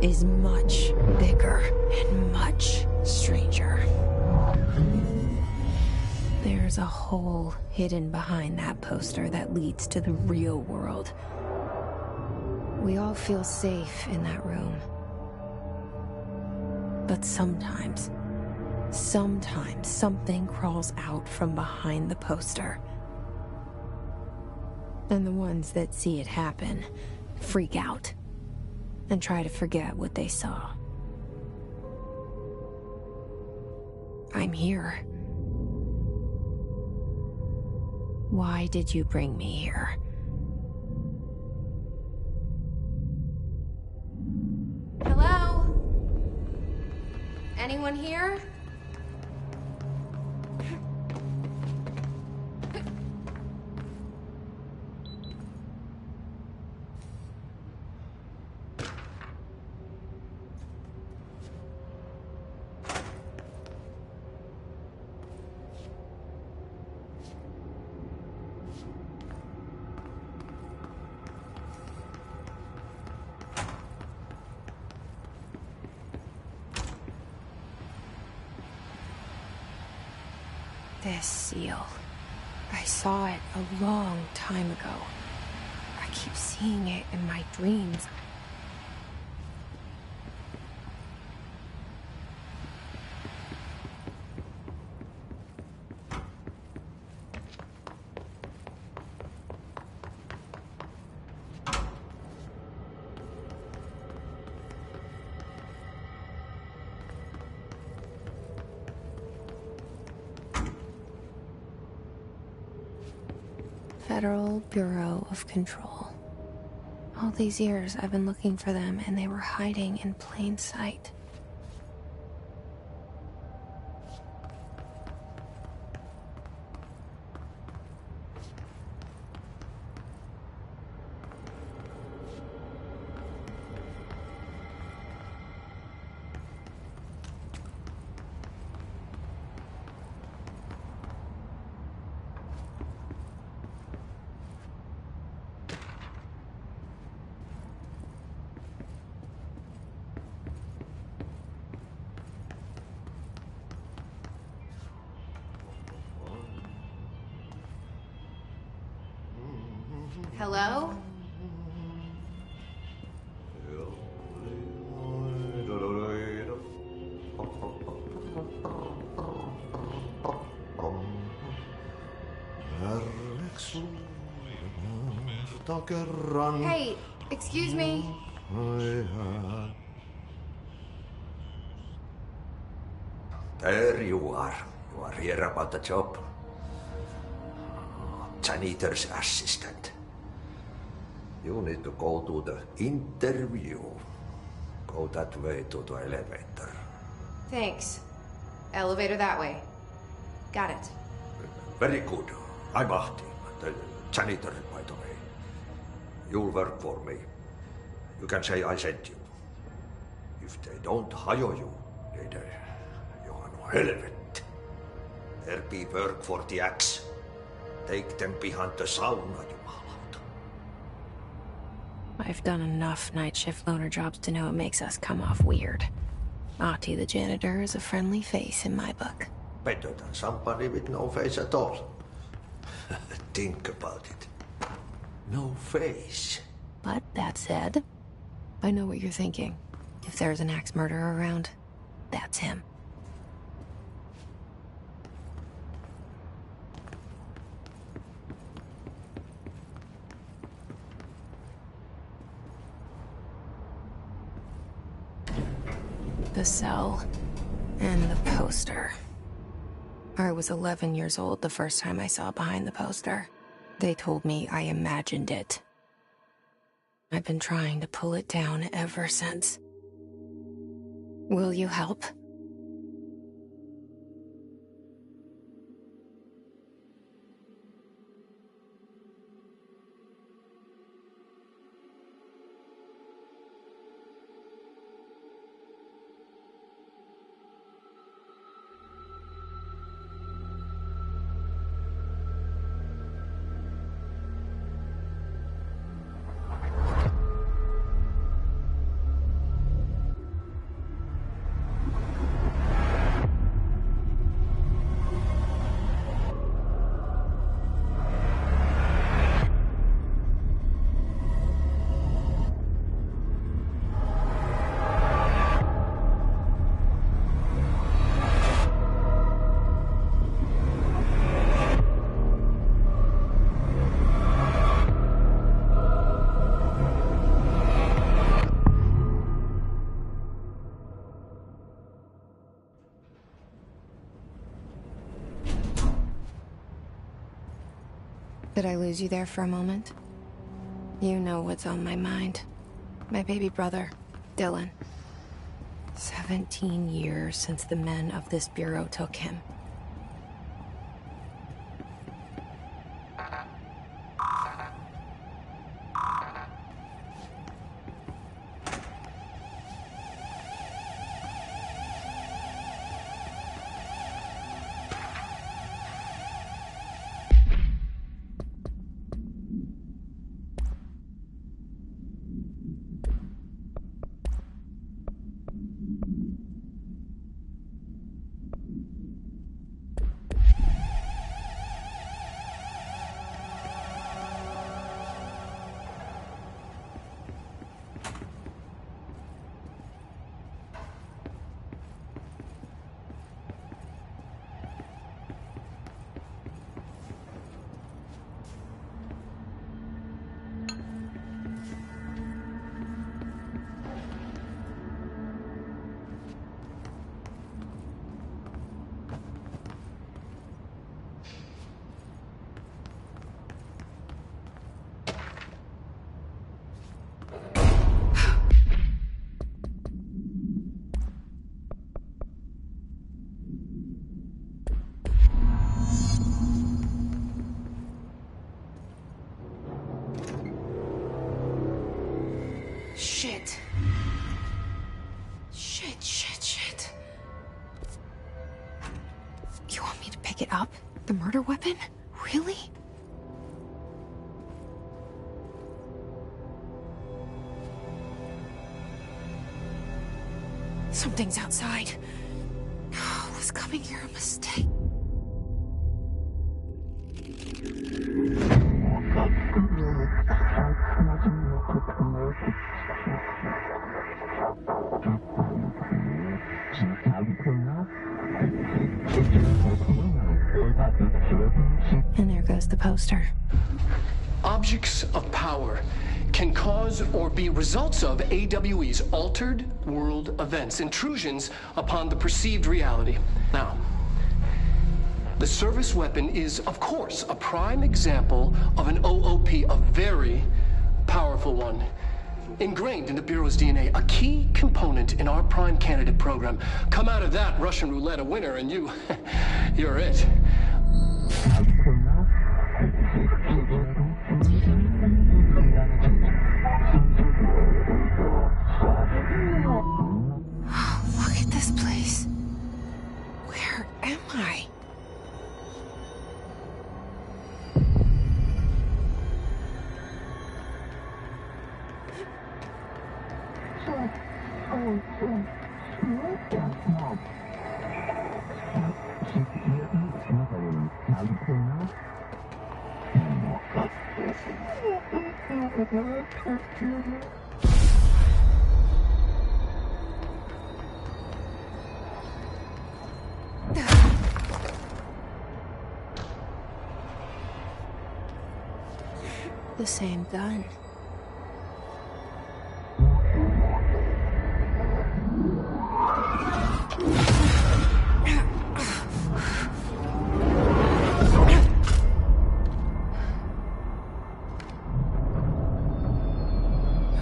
is much bigger and much stranger. There's a hole hidden behind that poster that leads to the real world. We all feel safe in that room. But sometimes something crawls out from behind the poster. And the ones that see it happen freak out and try to forget what they saw. I'm here. Why did you bring me here? Hello? Anyone here? This seal. I saw it a long time ago. I keep seeing it in my dreams. Federal Bureau of Control. All these years I've been looking for them and they were hiding in plain sight. Hello? Hey, excuse me. There you are. You are here about the job. Janitor's assistant. You need to go to the interview. Go that way to the elevator. Thanks. Elevator that way. Got it. Very good. I'm Ahti, the janitor, by the way. You'll work for me. You can say I sent you. If they don't hire you, then you are no helvet. There be work for the axe. Take them behind the sauna, jumalauta. I've done enough night shift loner jobs to know it makes us come off weird. Ahti the janitor is a friendly face in my book. Better than somebody with no face at all. Think about it. No face. But that said, I know what you're thinking. If there's an axe murderer around, that's him. The cell and the poster. I was 11 years old the first time I saw behind the poster. They told me I imagined it. I've been trying to pull it down ever since. Will you help? Did I lose you there for a moment? You know what's on my mind. My baby brother, Dylan. 17 years since the men of this bureau took him. Shit. Shit. You want me to pick it up? The murder weapon? Really? Something's outside. Was coming here a mistake? And there goes the poster. Objects of power can cause or be results of AWE's altered world events, intrusions upon the perceived reality. Now, the service weapon is, of course, a prime example of an OOP, a very powerful one. Ingrained in the Bureau's DNA, a key component in our prime candidate program. Come out of that Russian roulette a winner and you're it. Look at this place. Where am I? The same gun.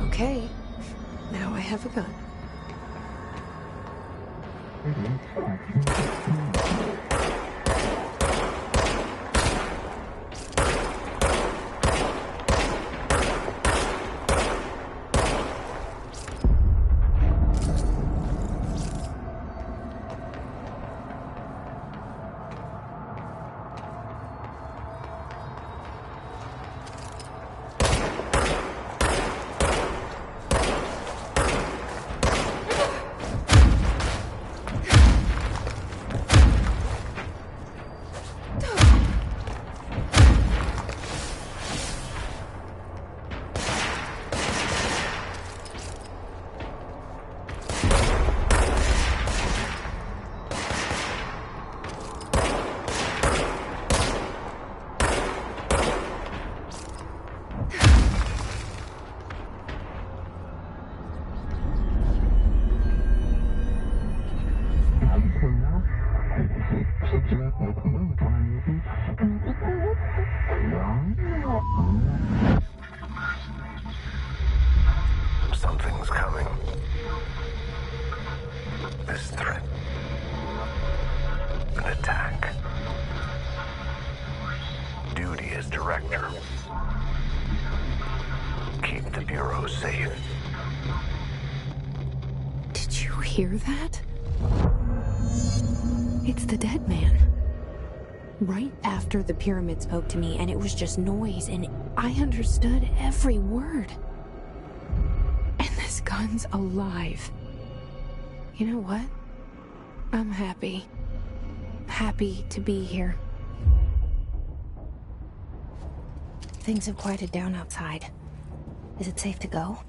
Okay, now I have a gun. hear that? It's the dead man. Right after the pyramid spoke to me, and it was just noise, and I understood every word. And this gun's alive. You know what? I'm happy. Happy to be here. Things have quieted down outside. Is it safe to go?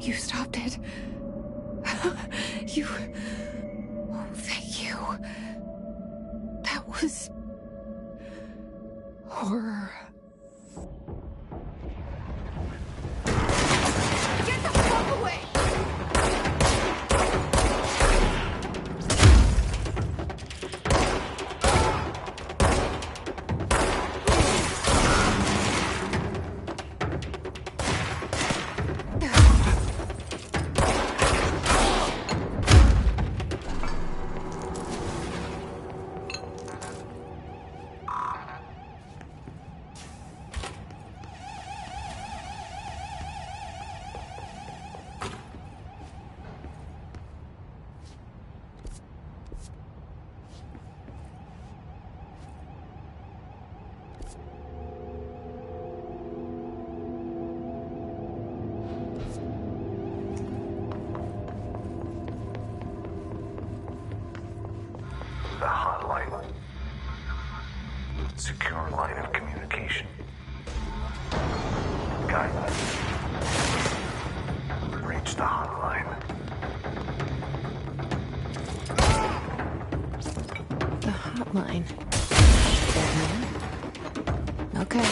You stopped it. You... Oh, thank you. That was... horror. Get the fuck away! The hotline. Secure line of communication. Guidance. Reach the hotline. The hotline. Okay.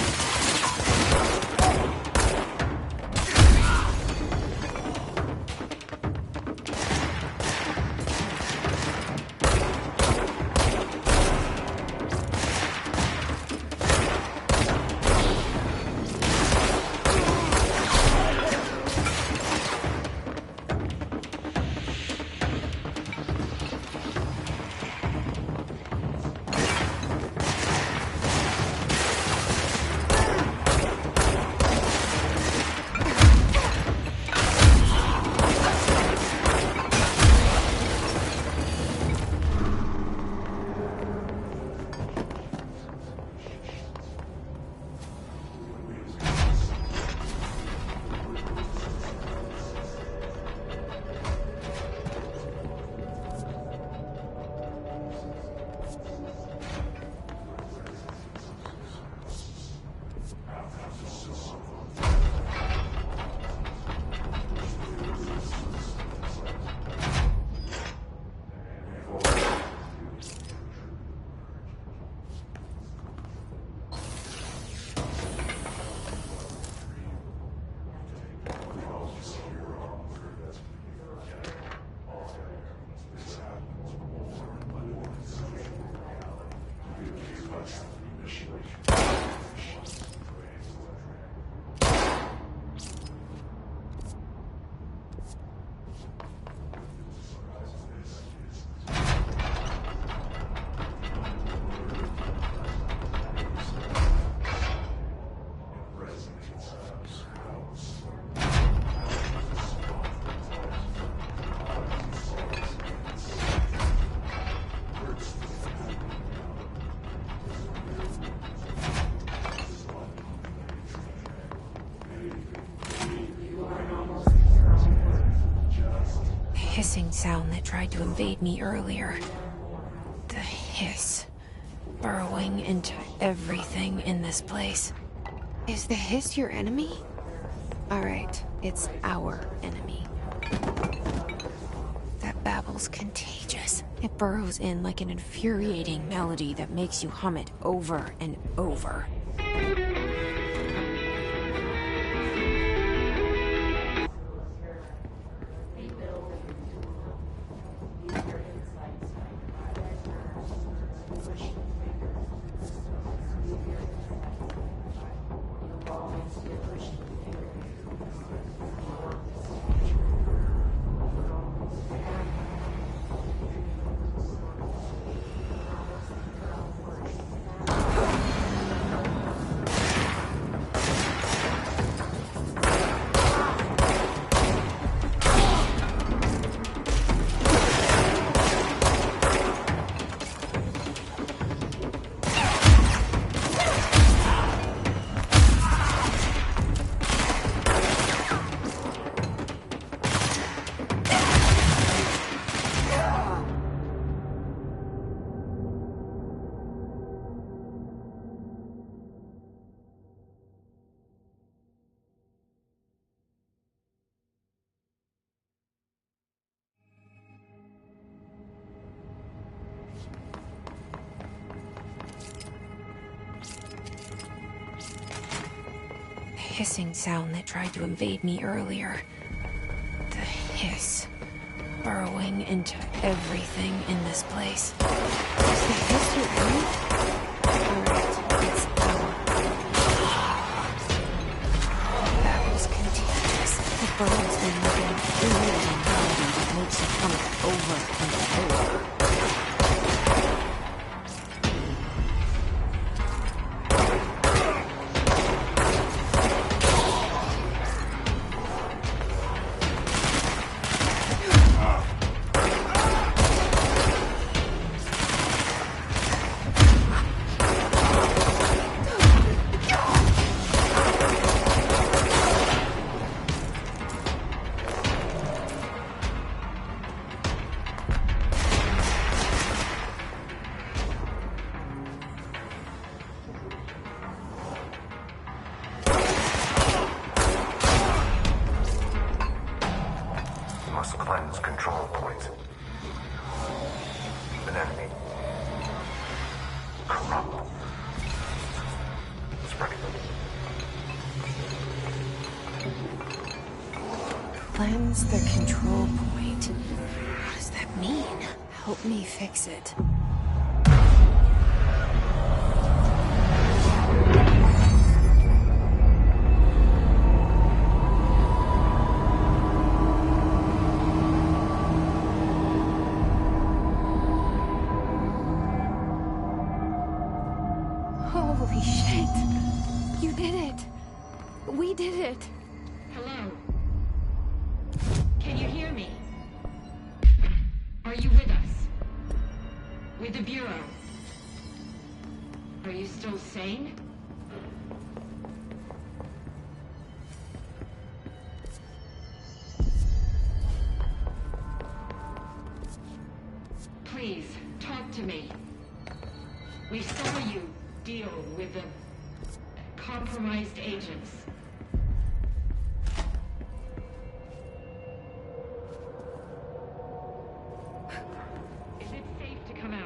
Hissing sound that tried to invade me earlier. The hiss, burrowing into everything in this place. Is the hiss your enemy? Alright, it's our enemy. That babble's contagious. It burrows in like an infuriating melody that makes you hum it over and over. Hissing sound that tried to invade me earlier. The hiss, burrowing into everything in this place. Is the hiss your enemy? Alright, it's our. That was contagious. It burrows in like an infuriating melody that makes you hum it over and over. Must cleanse control points. An enemy. Corrupt. Spreading. Cleanse the control point. What does that mean? Help me fix it. Holy shit! You did it! We did it! Hello? Can you hear me? Are you with us? With the Bureau? Are you still sane? Please, talk to me. We saw you deal with the compromised agents. Is it safe to come out?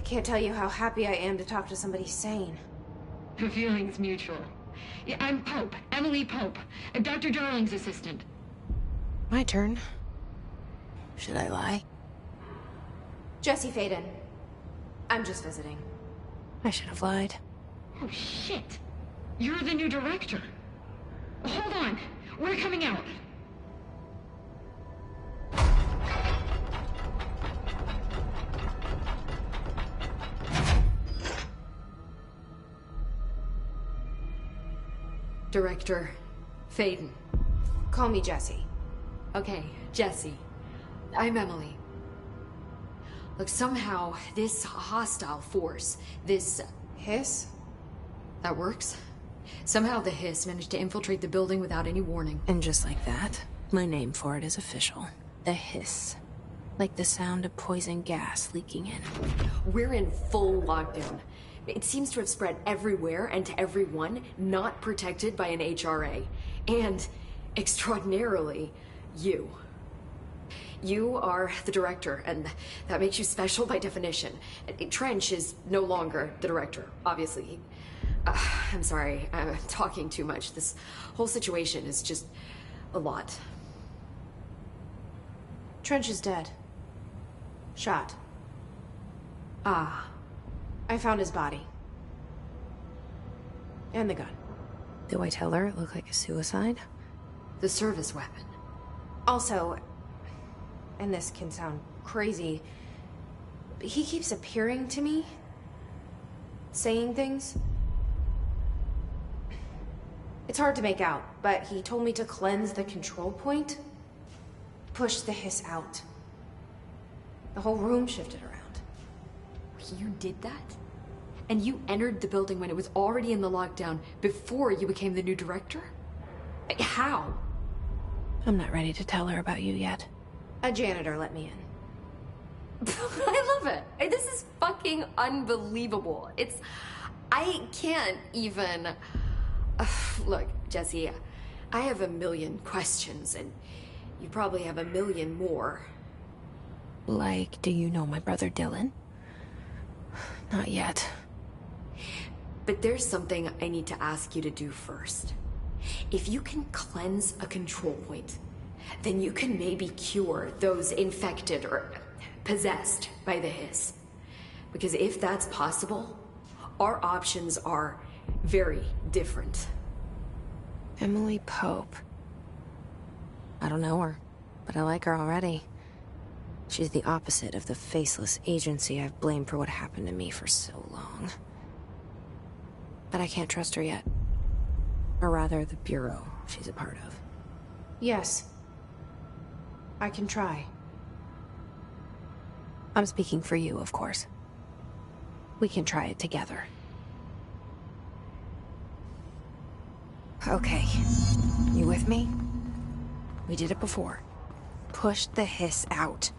Can't tell you how happy I am to talk to somebody sane. The feeling's mutual. Yeah, I'm Pope, Emily Pope, Dr. Darling's assistant. My turn. Should I lie? Jesse Faden. I'm just visiting. I should have lied. Oh, shit. You're the new director. Hold on. We're coming out. Director Faden. Call me Jesse. Okay, Jesse. I'm Emily. Look, somehow this hostile force, this Hiss? that works. Somehow the Hiss managed to infiltrate the building without any warning. And just like that, my name for it is official. The Hiss. Like the sound of poison gas leaking in. We're in full lockdown. It seems to have spread everywhere and to everyone not protected by an HRA. And, extraordinarily, you. You are the director, and that makes you special by definition. Trench is no longer the director, obviously. I'm sorry, I'm talking too much. This whole situation is just a lot. Trench is dead. Shot. Ah. I found his body. And the gun. Do I tell her it looked like a suicide? The service weapon. Also, and this can sound crazy, but he keeps appearing to me. Saying things. It's hard to make out, but he told me to cleanse the control point. Push the Hiss out. The whole room shifted around. You did that? And you entered the building when it was already in the lockdown before you became the new director? How? I'm not ready to tell her about you yet. A janitor let me in. I love it. This is fucking unbelievable. I can't even... Look, Jesse, I have a million questions, and you probably have a million more. Like, do you know my brother Dylan? Not yet. But there's something I need to ask you to do first. If you can cleanse a control point, then you can maybe cure those infected or possessed by the Hiss. Because if that's possible, our options are very different. Emily Pope. I don't know her. but I like her already. She's the opposite of the faceless agency I've blamed for what happened to me for so long. But I can't trust her yet. Or rather, the Bureau she's a part of. Yes. I can try. I'm speaking for you, of course. We can try it together. Okay. You with me? We did it before. Push the hiss out.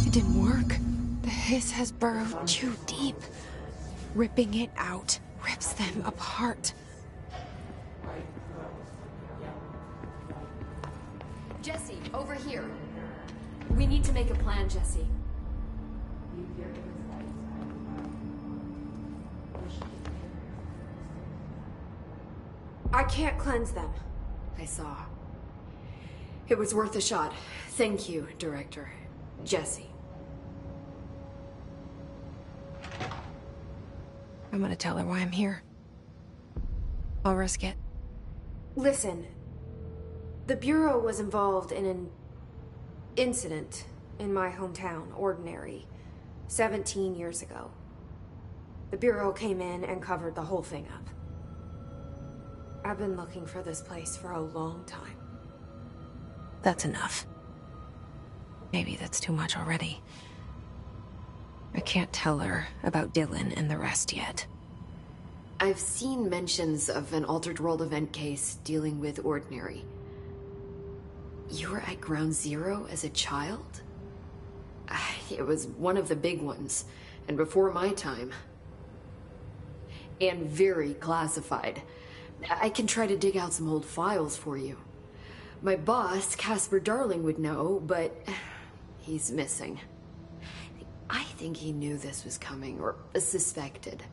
It didn't work. The hiss has burrowed too deep. Ripping it out rips them apart. Jesse, over here. We need to make a plan, Jesse. I can't cleanse them. I saw. It was worth a shot. Thank you, Director. Jesse. I'm gonna tell her why I'm here. I'll risk it. Listen. The Bureau was involved in an incident in my hometown, Ordinary, 17 years ago. The Bureau came in and covered the whole thing up. I've been looking for this place for a long time. That's enough. Maybe that's too much already. I can't tell her about Dylan and the rest yet. I've seen mentions of an Altered World event case dealing with Ordinary. You were at Ground Zero as a child? It was one of the big ones, and before my time. And very classified. I can try to dig out some old files for you. My boss, Casper Darling, would know, but he's missing. I think he knew this was coming, or suspected.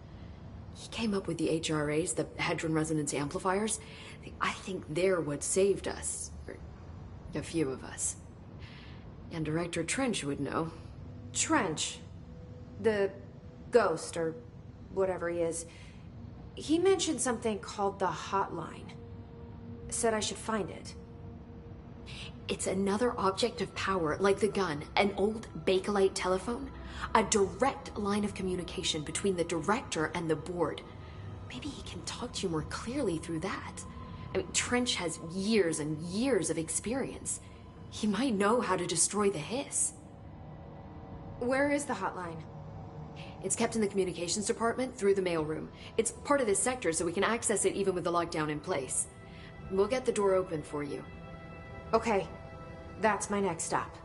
He came up with the HRAs, the Hadron Resonance Amplifiers. I think they're what saved us. Or a few of us. And Director Trench would know. Trench, the ghost, or whatever he is, he mentioned something called the Hotline. Said I should find it. It's another object of power, like the gun, an old Bakelite telephone. A direct line of communication between the Director and the board. Maybe he can talk to you more clearly through that. I mean, Trench has years and years of experience. He might know how to destroy the hiss. Where is the hotline? It's kept in the communications department through the mailroom. It's part of this sector, so we can access it even with the lockdown in place. We'll get the door open for you. Okay, that's my next stop.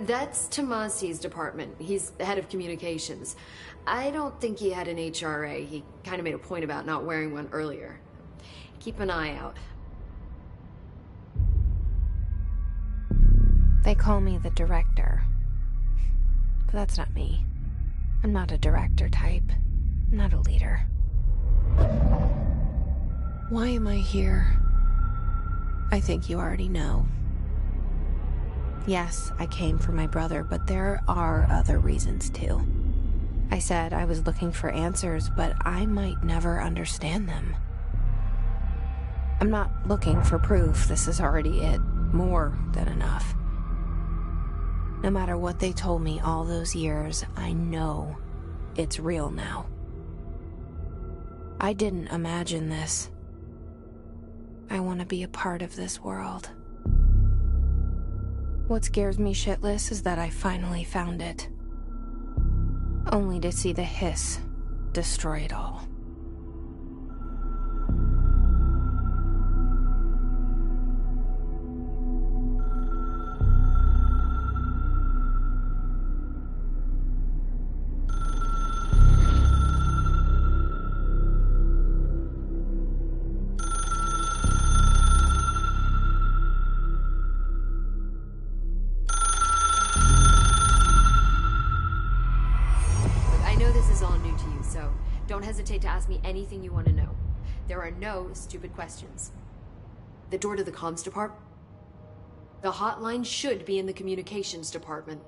That's Tomasi's department. He's the head of communications. I don't think he had an HRA. He kind of made a point about not wearing one earlier. Keep an eye out. They call me the Director. But that's not me. I'm not a director type. I'm not a leader. Why am I here? I think you already know. Yes, I came for my brother, but there are other reasons too. I said I was looking for answers, but I might never understand them. I'm not looking for proof. This is already it. More than enough. No matter what they told me all those years, I know it's real now. I didn't imagine this. I want to be a part of this world. What scares me shitless is that I finally found it. Only to see the hiss destroy it all. Don't hesitate to ask me anything you want to know. There are no stupid questions. The door to the comms department? The hotline should be in the communications department.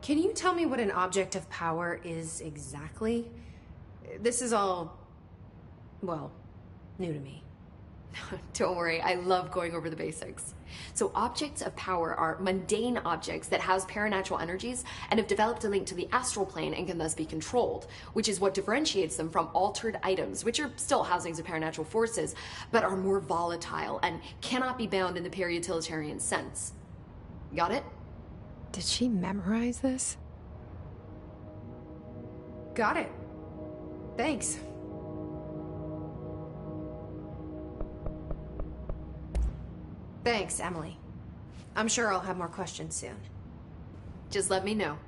Can you tell me what an object of power is exactly? This is all, well, new to me. Don't worry, I love going over the basics. So objects of power are mundane objects that house paranatural energies and have developed a link to the astral plane and can thus be controlled, which is what differentiates them from altered items, which are still housings of paranatural forces, but are more volatile and cannot be bound in the peri-utilitarian sense. Got it? Did she memorize this? Got it. Thanks. Thanks, Emily. I'm sure I'll have more questions soon. Just let me know.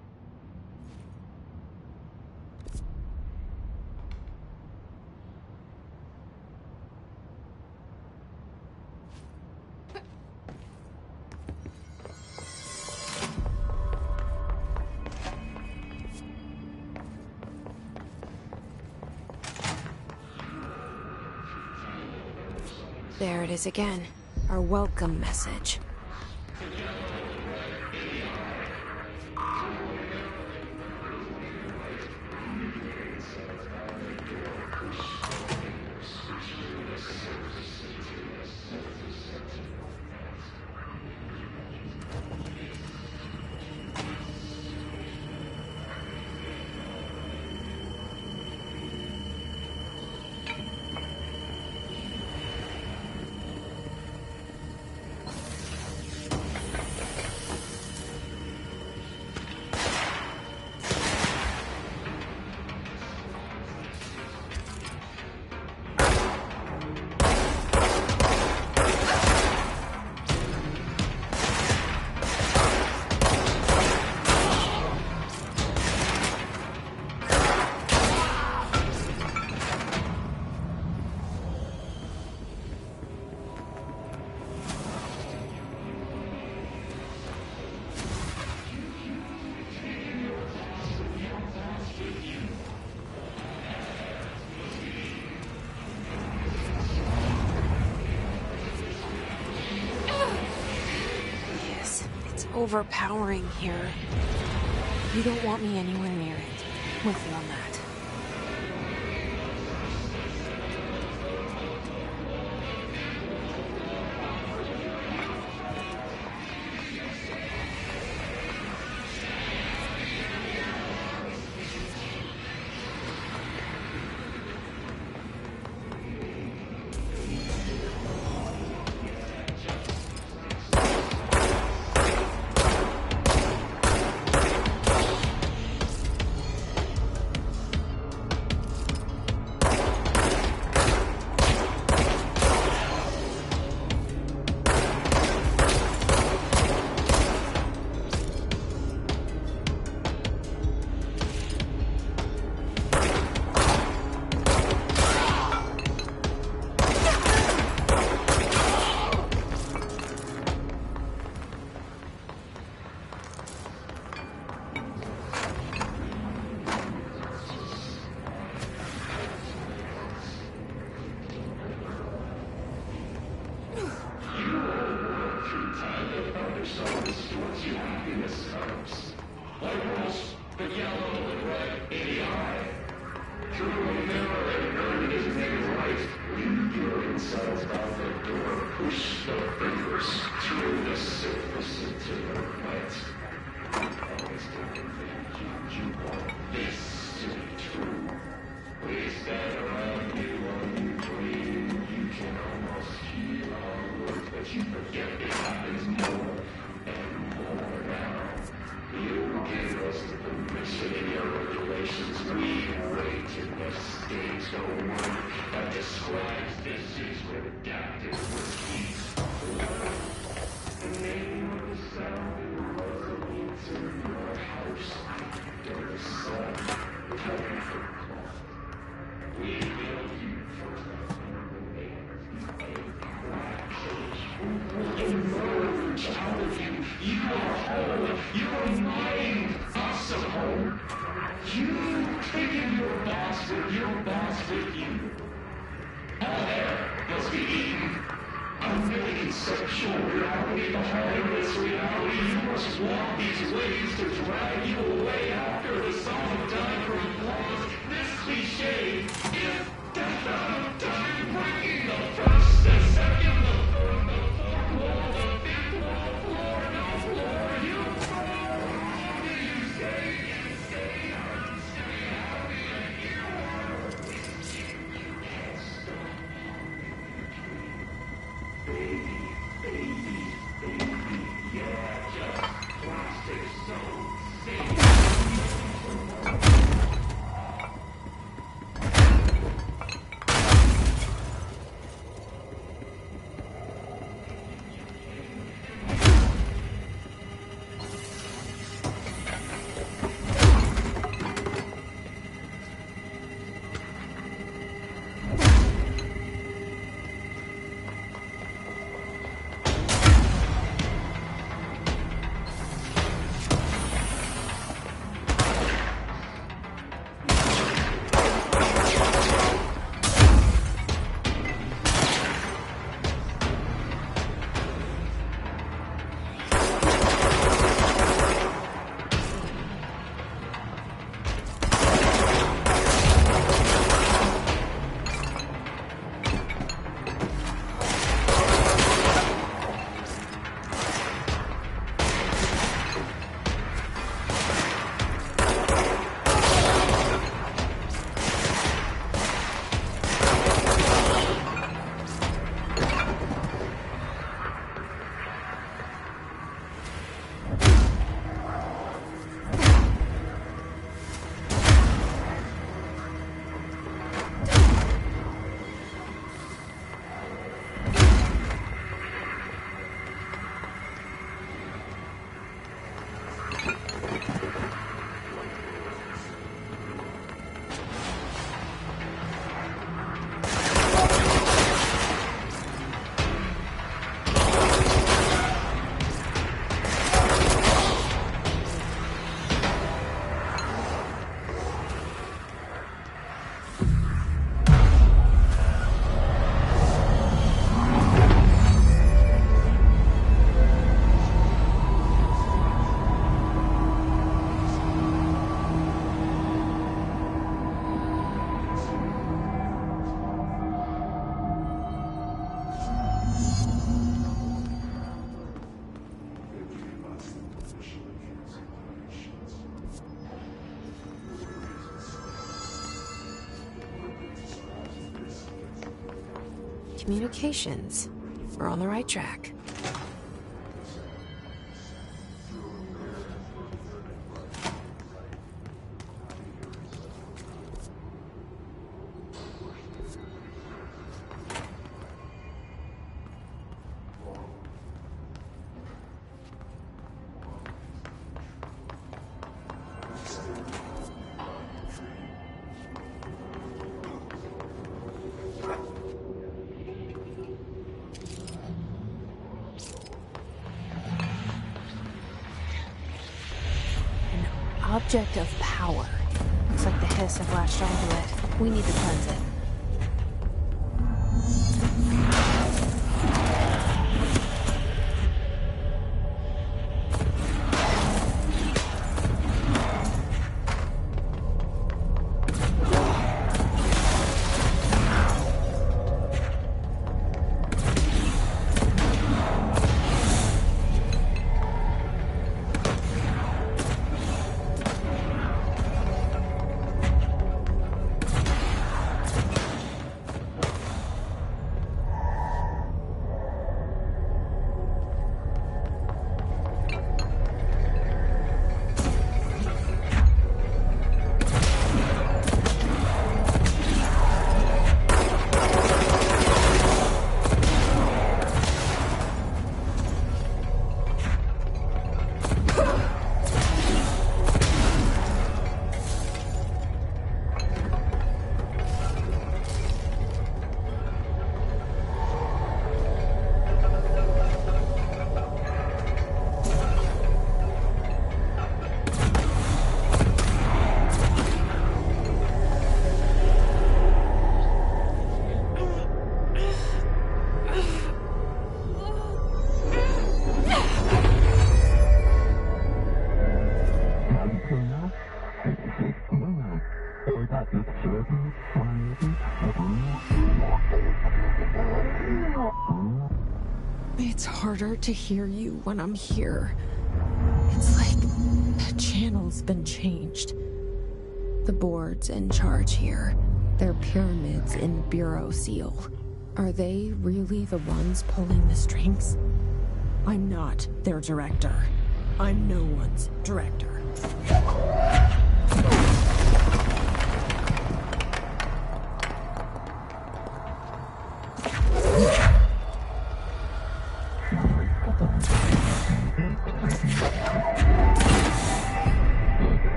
There it is again. Our welcome message. Overpowering here. You don't want me anywhere near it. With you on that. You are whole. You are mine. some home. You thinking your boss with you. All there must be eaten. Under conceptual reality, behind this reality, you must walk these ways to drag you away after the song of time for applause. This cliche is death out of time, breaking the first, the second, the third, the fourth wall, the fifth wall, floor, no floor, you fall. How do you stay hard, stay happy, and you are? You can't stop. Baby, yeah, just plastic so safe. Communications. We're on the right track. Object of power. Looks like the Hiss have latched onto it. We need to cleanse it. It's harder to hear you when I'm here. It's like the channel's been changed. The board's in charge here. They're pyramids in Bureau Seal. Are they really the ones pulling the strings? I'm not their director. I'm no one's director.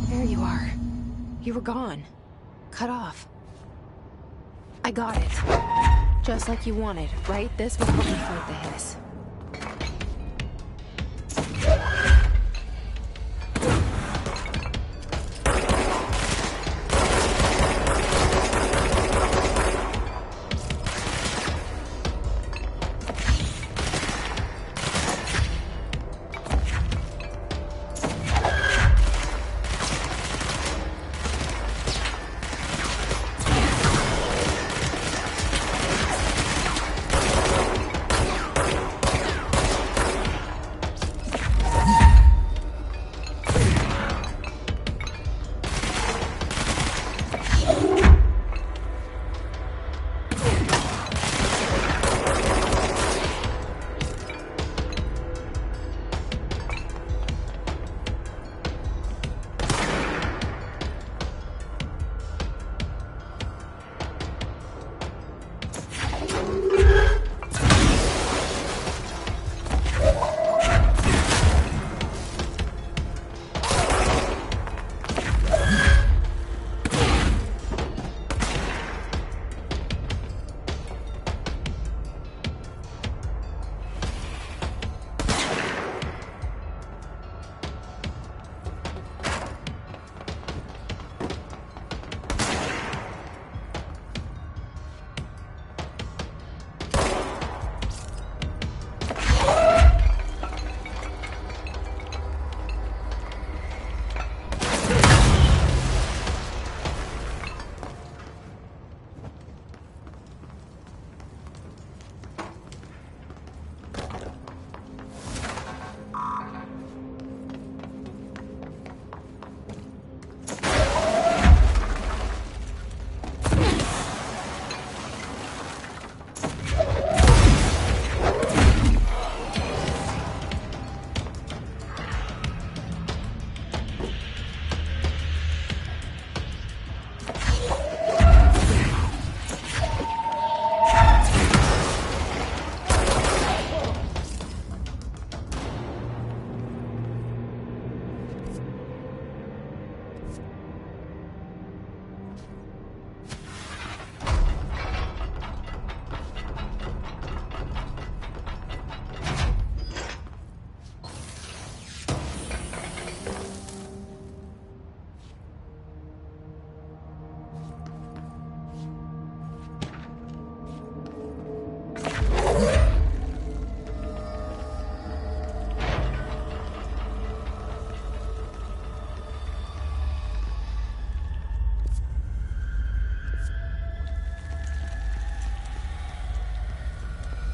There you are. You were gone. Cut off. I got it. Just like you wanted, right? This will help me fight the hiss.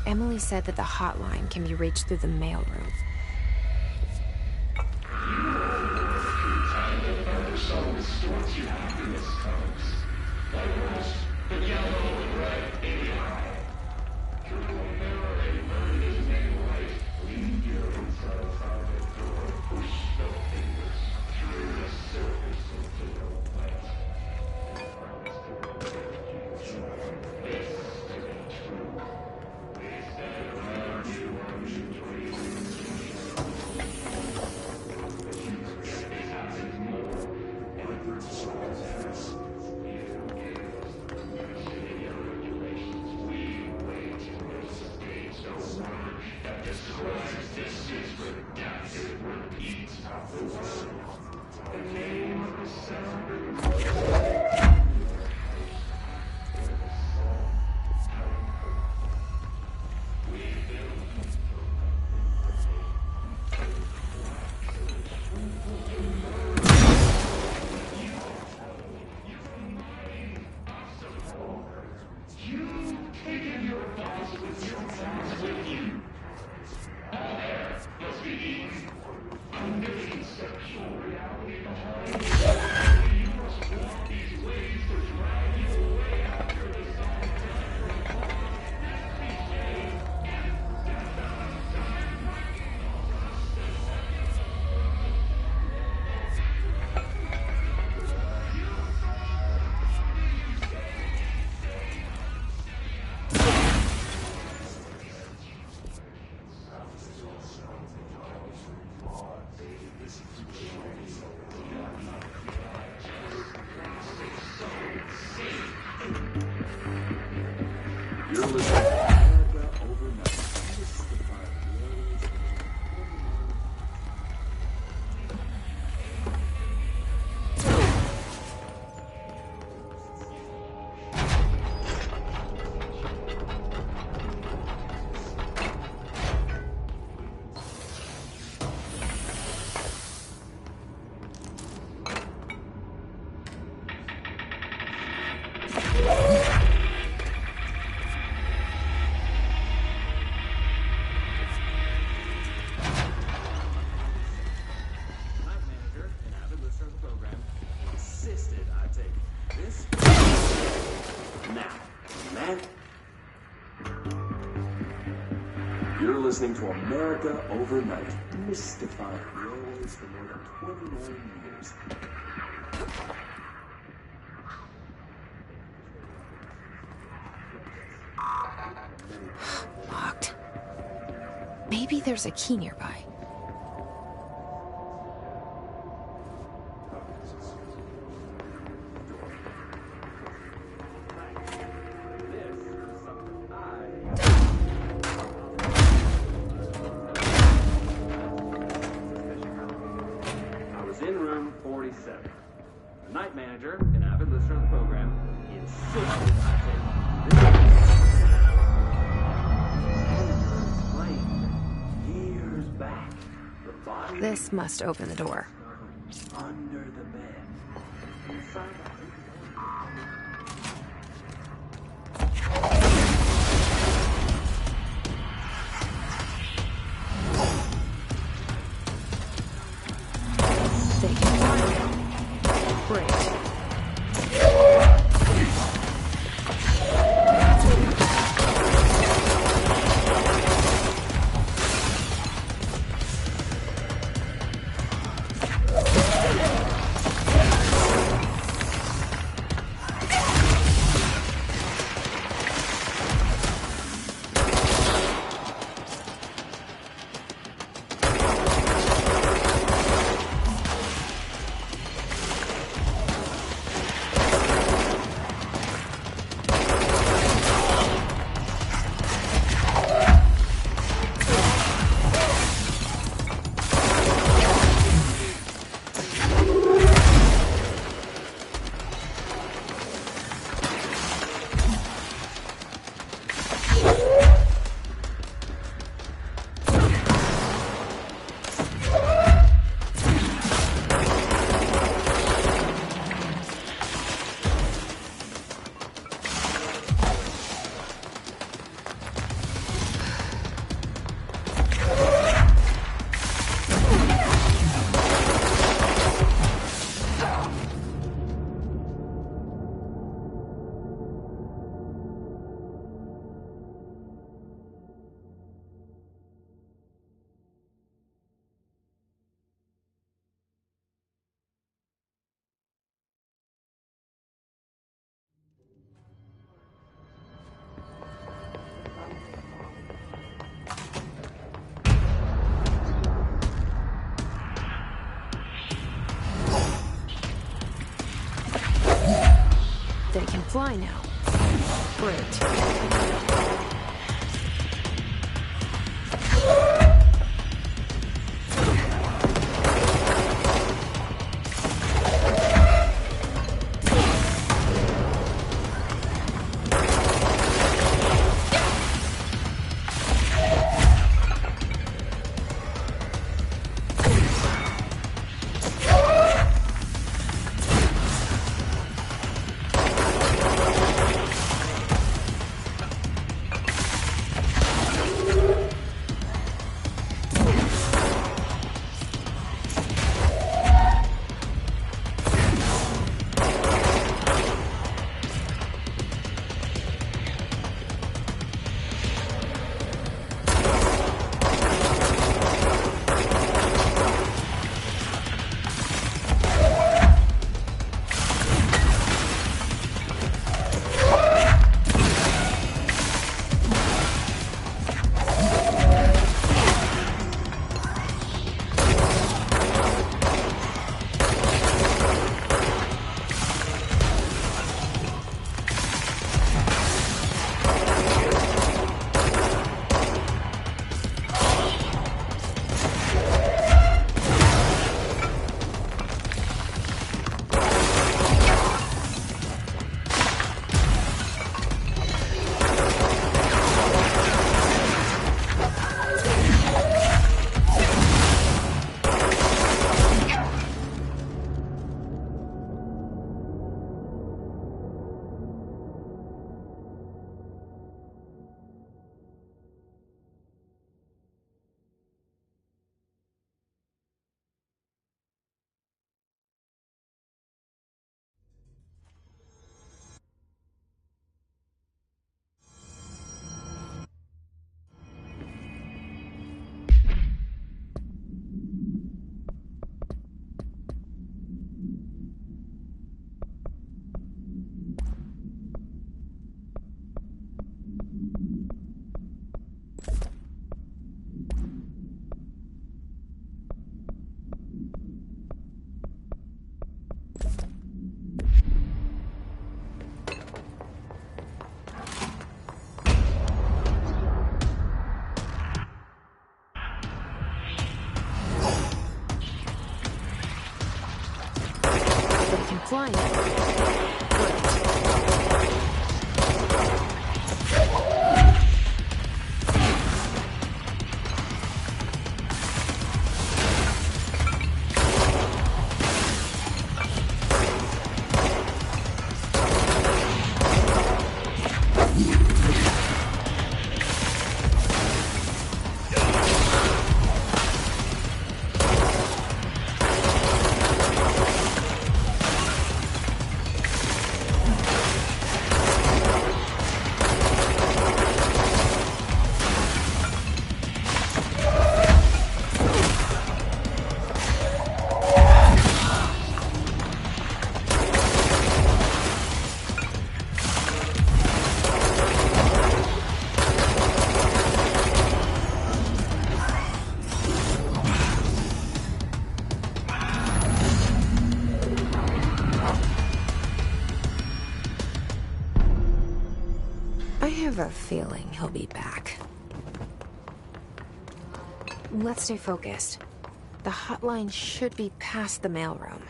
Emily said that the hotline can be reached through the mailroom. You're listening to America Overnight, mystifying the airways for more than 29 years. Locked. Maybe there's a key nearby. The night manager, an avid listener of the program, insisted I take this. Years back, the body This must open the door. under the bed. Inside They can fly now. Great. They can fly now. Great. flying. I have a feeling he'll be back. Let's stay focused. The hotline should be past the mailroom.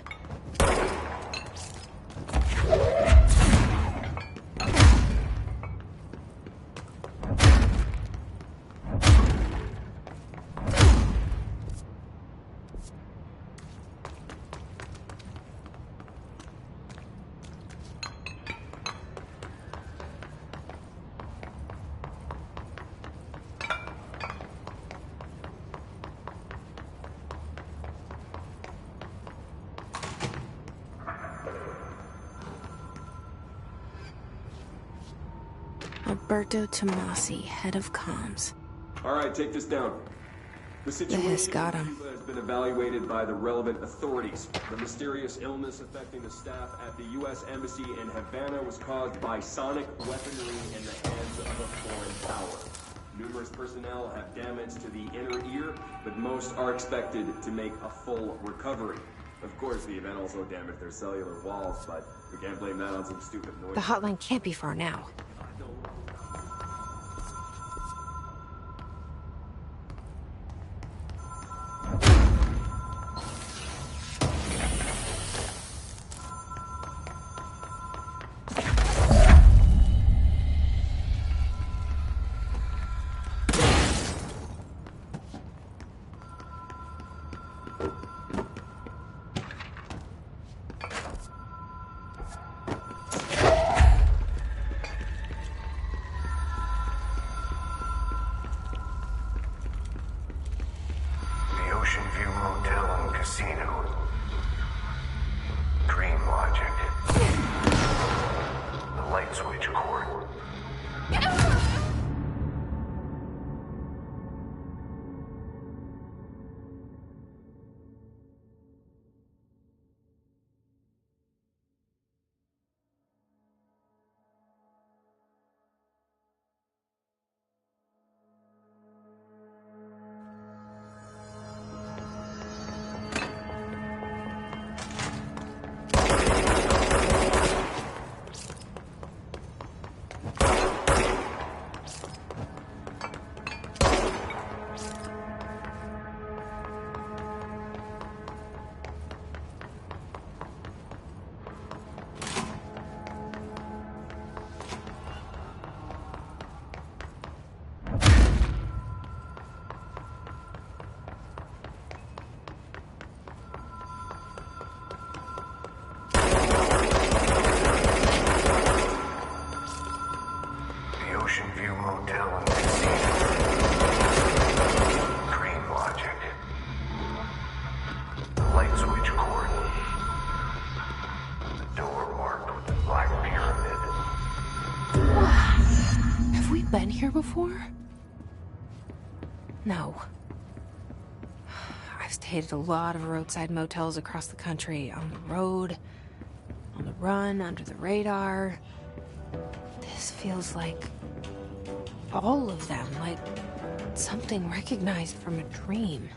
Alberto Tomasi, head of comms. All right, take this down. The situation Hiss got him. in Cuba has been evaluated by the relevant authorities. The mysterious illness affecting the staff at the U.S. Embassy in Havana was caused by sonic weaponry in the hands of a foreign power. Numerous personnel have damage to the inner ear, but most are expected to make a full recovery. Of course, the event also damaged their cellular walls, but we can't blame that on some stupid noise. The hotline can't be far now. Ocean View Motel and Casino. Dream Logic. The light switch cord. Ocean View Motel and Casino. Dream Logic. The light switch cord. The door marked with the black pyramid. Have we been here before? No. I've stayed at a lot of roadside motels across the country, on the road, on the run, under the radar. This feels like all of them, like something recognized from a dream.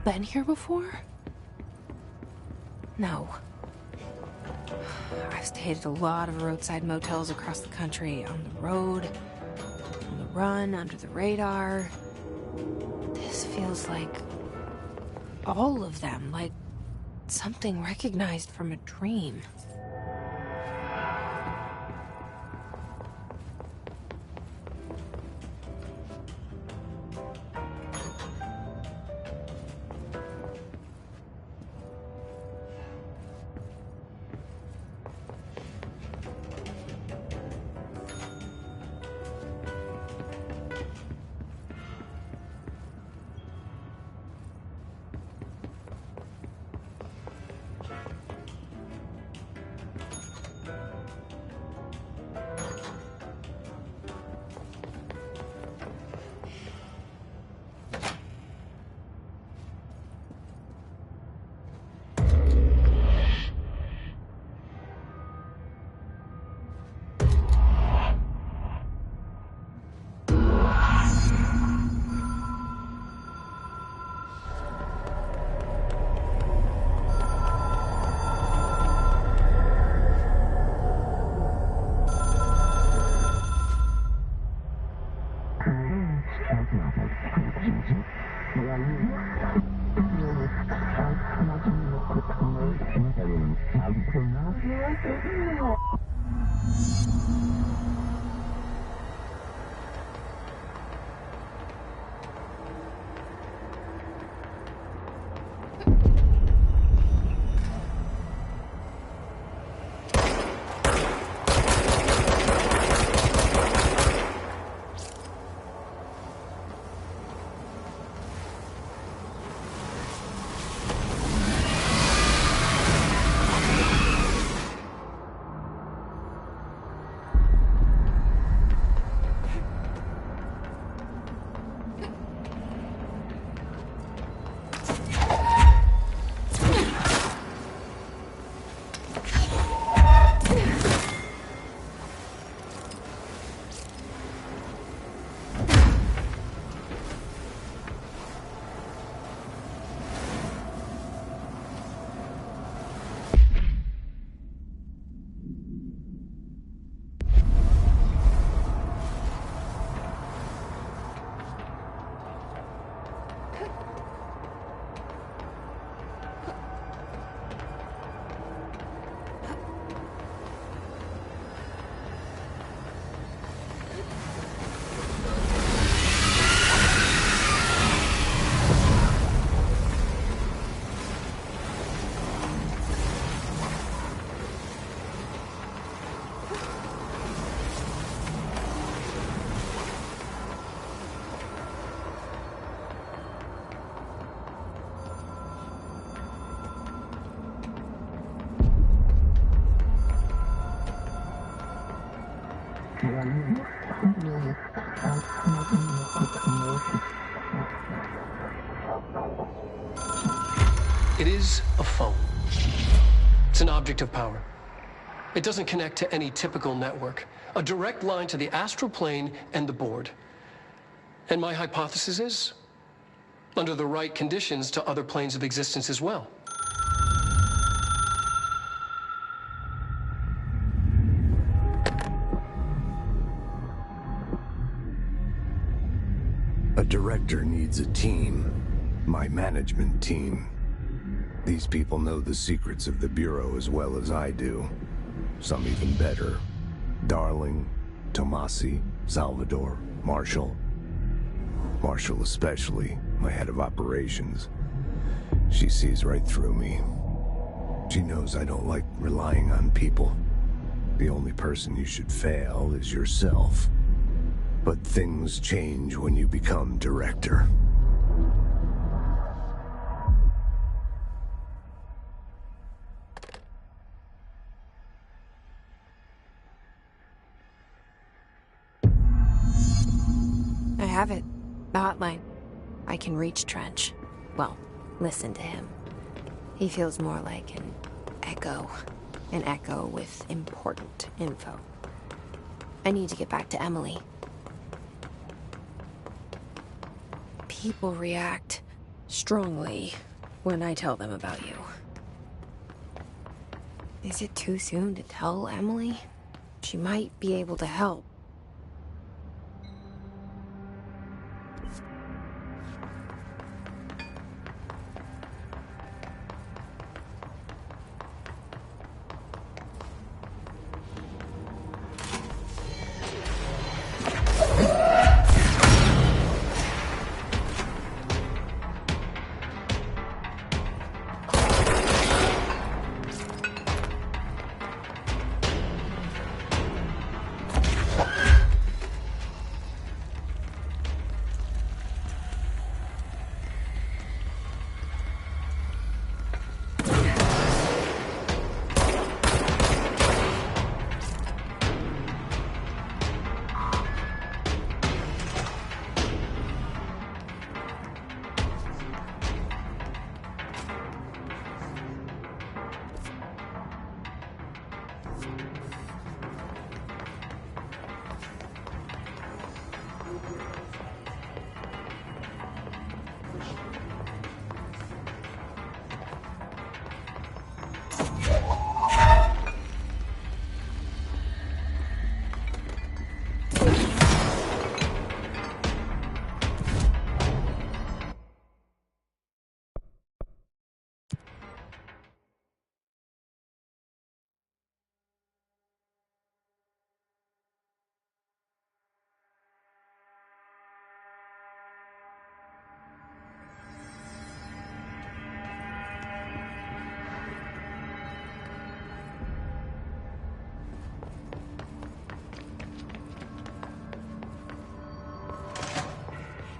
been here before? No. I've stayed at a lot of roadside motels across the country, on the road, on the run, under the radar. This feels like all of them, like something recognized from a dream. It is a phone. It's an object of power. It doesn't connect to any typical network. A direct line to the astral plane and the board. And my hypothesis is, under the right conditions, to other planes of existence as well. A director needs a team. My management team. These people know the secrets of the Bureau as well as I do. Some even better. Darling, Tomasi, Salvador, Marshall. Marshall especially, my head of operations. She sees right through me. She knows I don't like relying on people. The only person you should fail is yourself. But things change when you become director. I have it. The hotline. I can reach Trench. Well, listen to him. He feels more like an echo. An echo with important info. I need to get back to Emily. People react strongly when I tell them about you. Is it too soon to tell Emily? She might be able to help.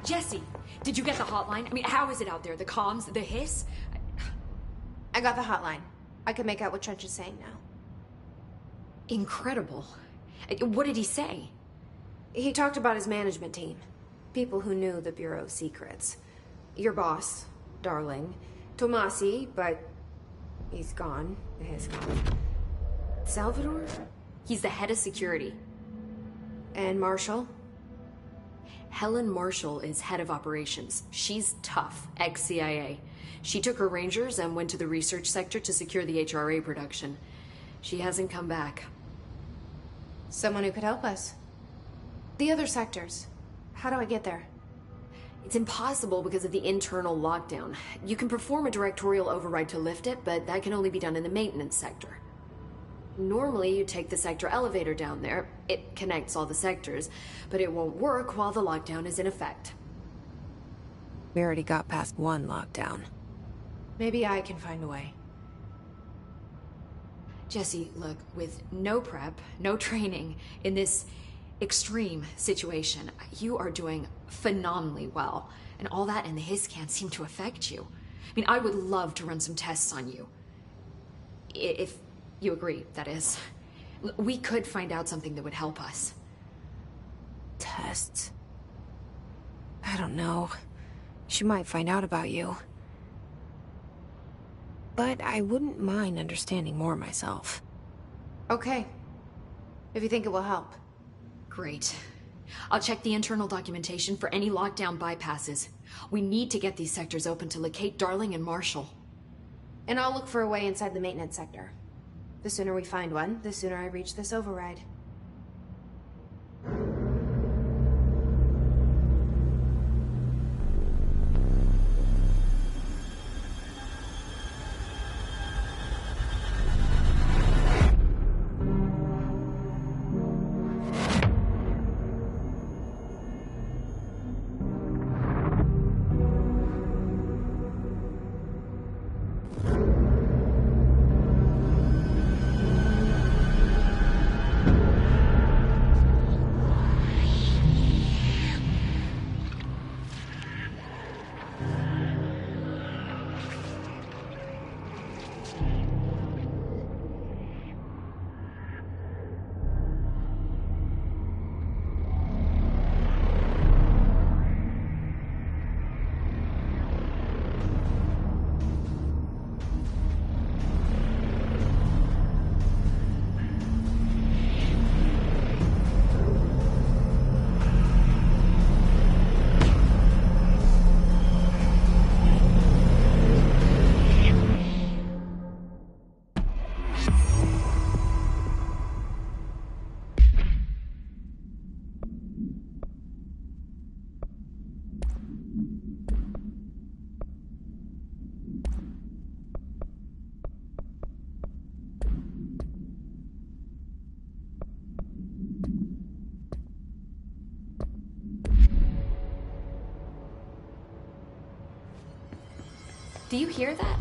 Jesse, did you get the hotline? I mean, how is it out there? The comms, the hiss? I got the hotline. I can make out what Trench is saying now. Incredible. What did he say? He talked about his management team. People who knew the Bureau's secrets. Your boss, Darling. Tomasi, but he's gone. He's gone. Salvador? He's the head of security. And Marshall? Helen Marshall is head of operations. She's tough, ex-CIA. She took her Rangers and went to the research sector to secure the HRA production. She hasn't come back. Someone who could help us. The other sectors. How do I get there? It's impossible because of the internal lockdown. You can perform a directorial override to lift it, but that can only be done in the maintenance sector. Normally, you take the sector elevator down there. It connects all the sectors, but it won't work while the lockdown is in effect. We already got past one lockdown. Maybe I can find a way. Jesse, look, with no prep, no training, in this extreme situation, you are doing phenomenally well. And all that and the hiss can't seem to affect you. I mean, I would love to run some tests on you. If you agree, that is. We could find out something that would help us. Tests? I don't know. She might find out about you. But I wouldn't mind understanding more myself. Okay. If you think it will help. Great. I'll check the internal documentation for any lockdown bypasses. We need to get these sectors open to locate Darling and Marshall. And I'll look for a way inside the maintenance sector. The sooner we find one, the sooner I reach this override. Do you hear that?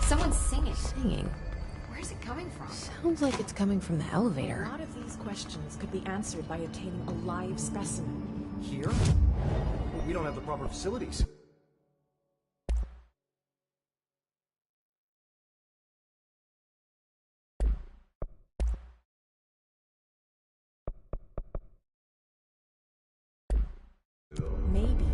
Someone's singing. Singing? Where's it coming from? Sounds like it's coming from the elevator. A lot of these questions could be answered by obtaining a live specimen. Here? We don't have the proper facilities. Maybe.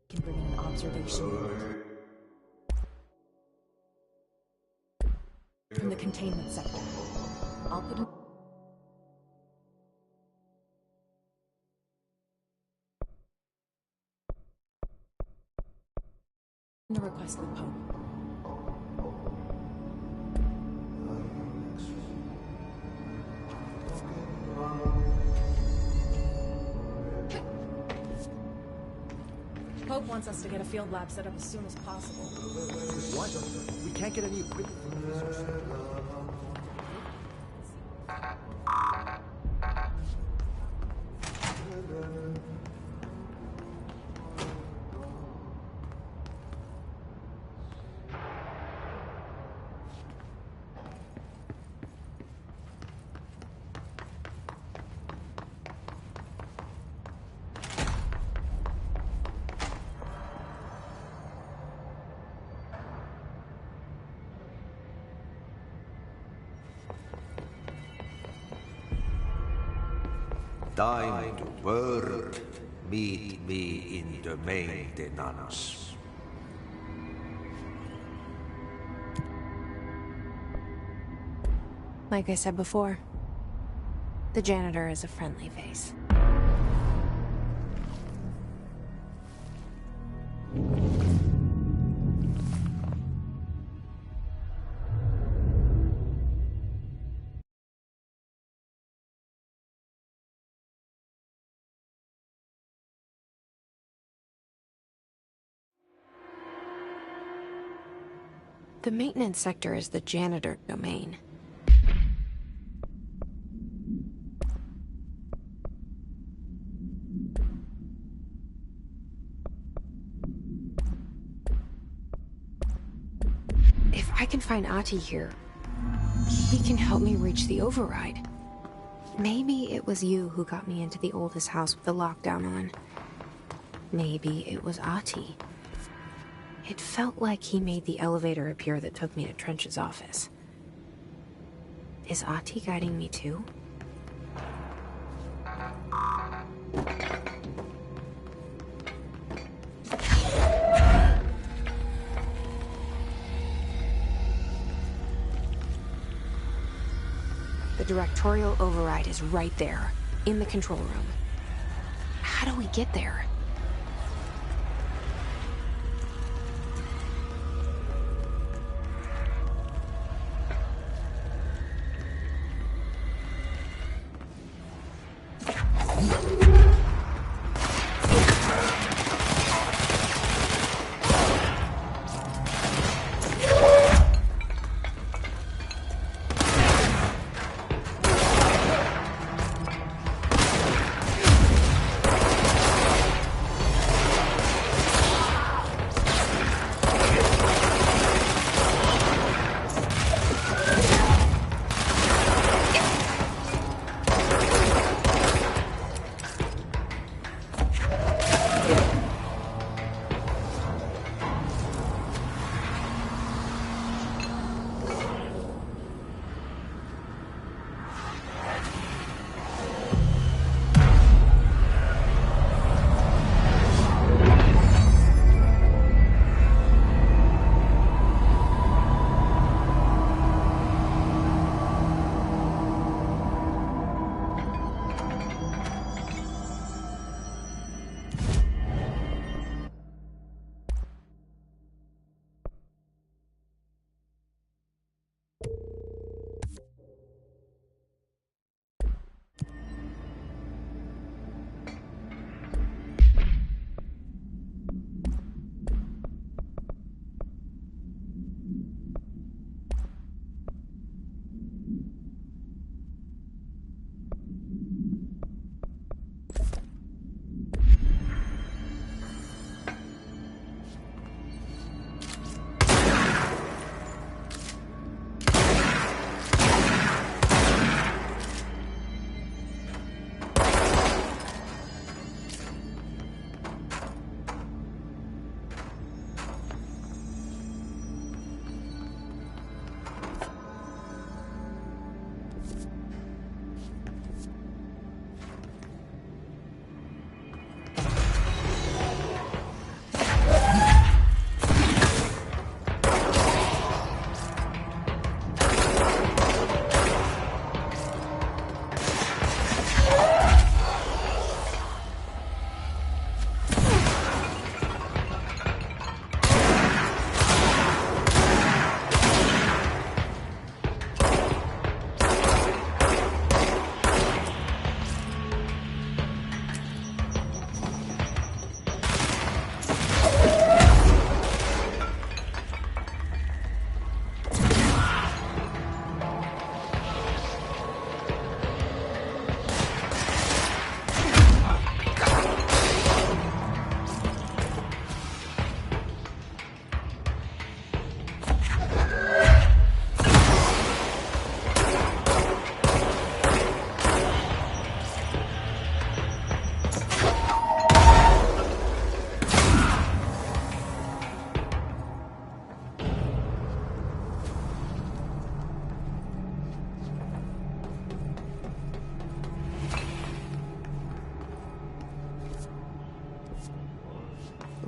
Can bring in an observation from the containment sector. I'll put in the request with Pope. Pope wants us to get a field lab set up as soon as possible. What? We can't get any equipment from the research center. Time to work. Meet me in the maintenance. Like I said before, the janitor is a friendly face. The maintenance sector is the janitor domain. If I can find Ahti here, he can help me reach the override. Maybe it was you who got me into the oldest house with the lockdown on. Maybe it was Ahti. It felt like he made the elevator appear that took me to Trench's office. Is Ahti guiding me too? The directorial override is right there, in the control room. How do we get there?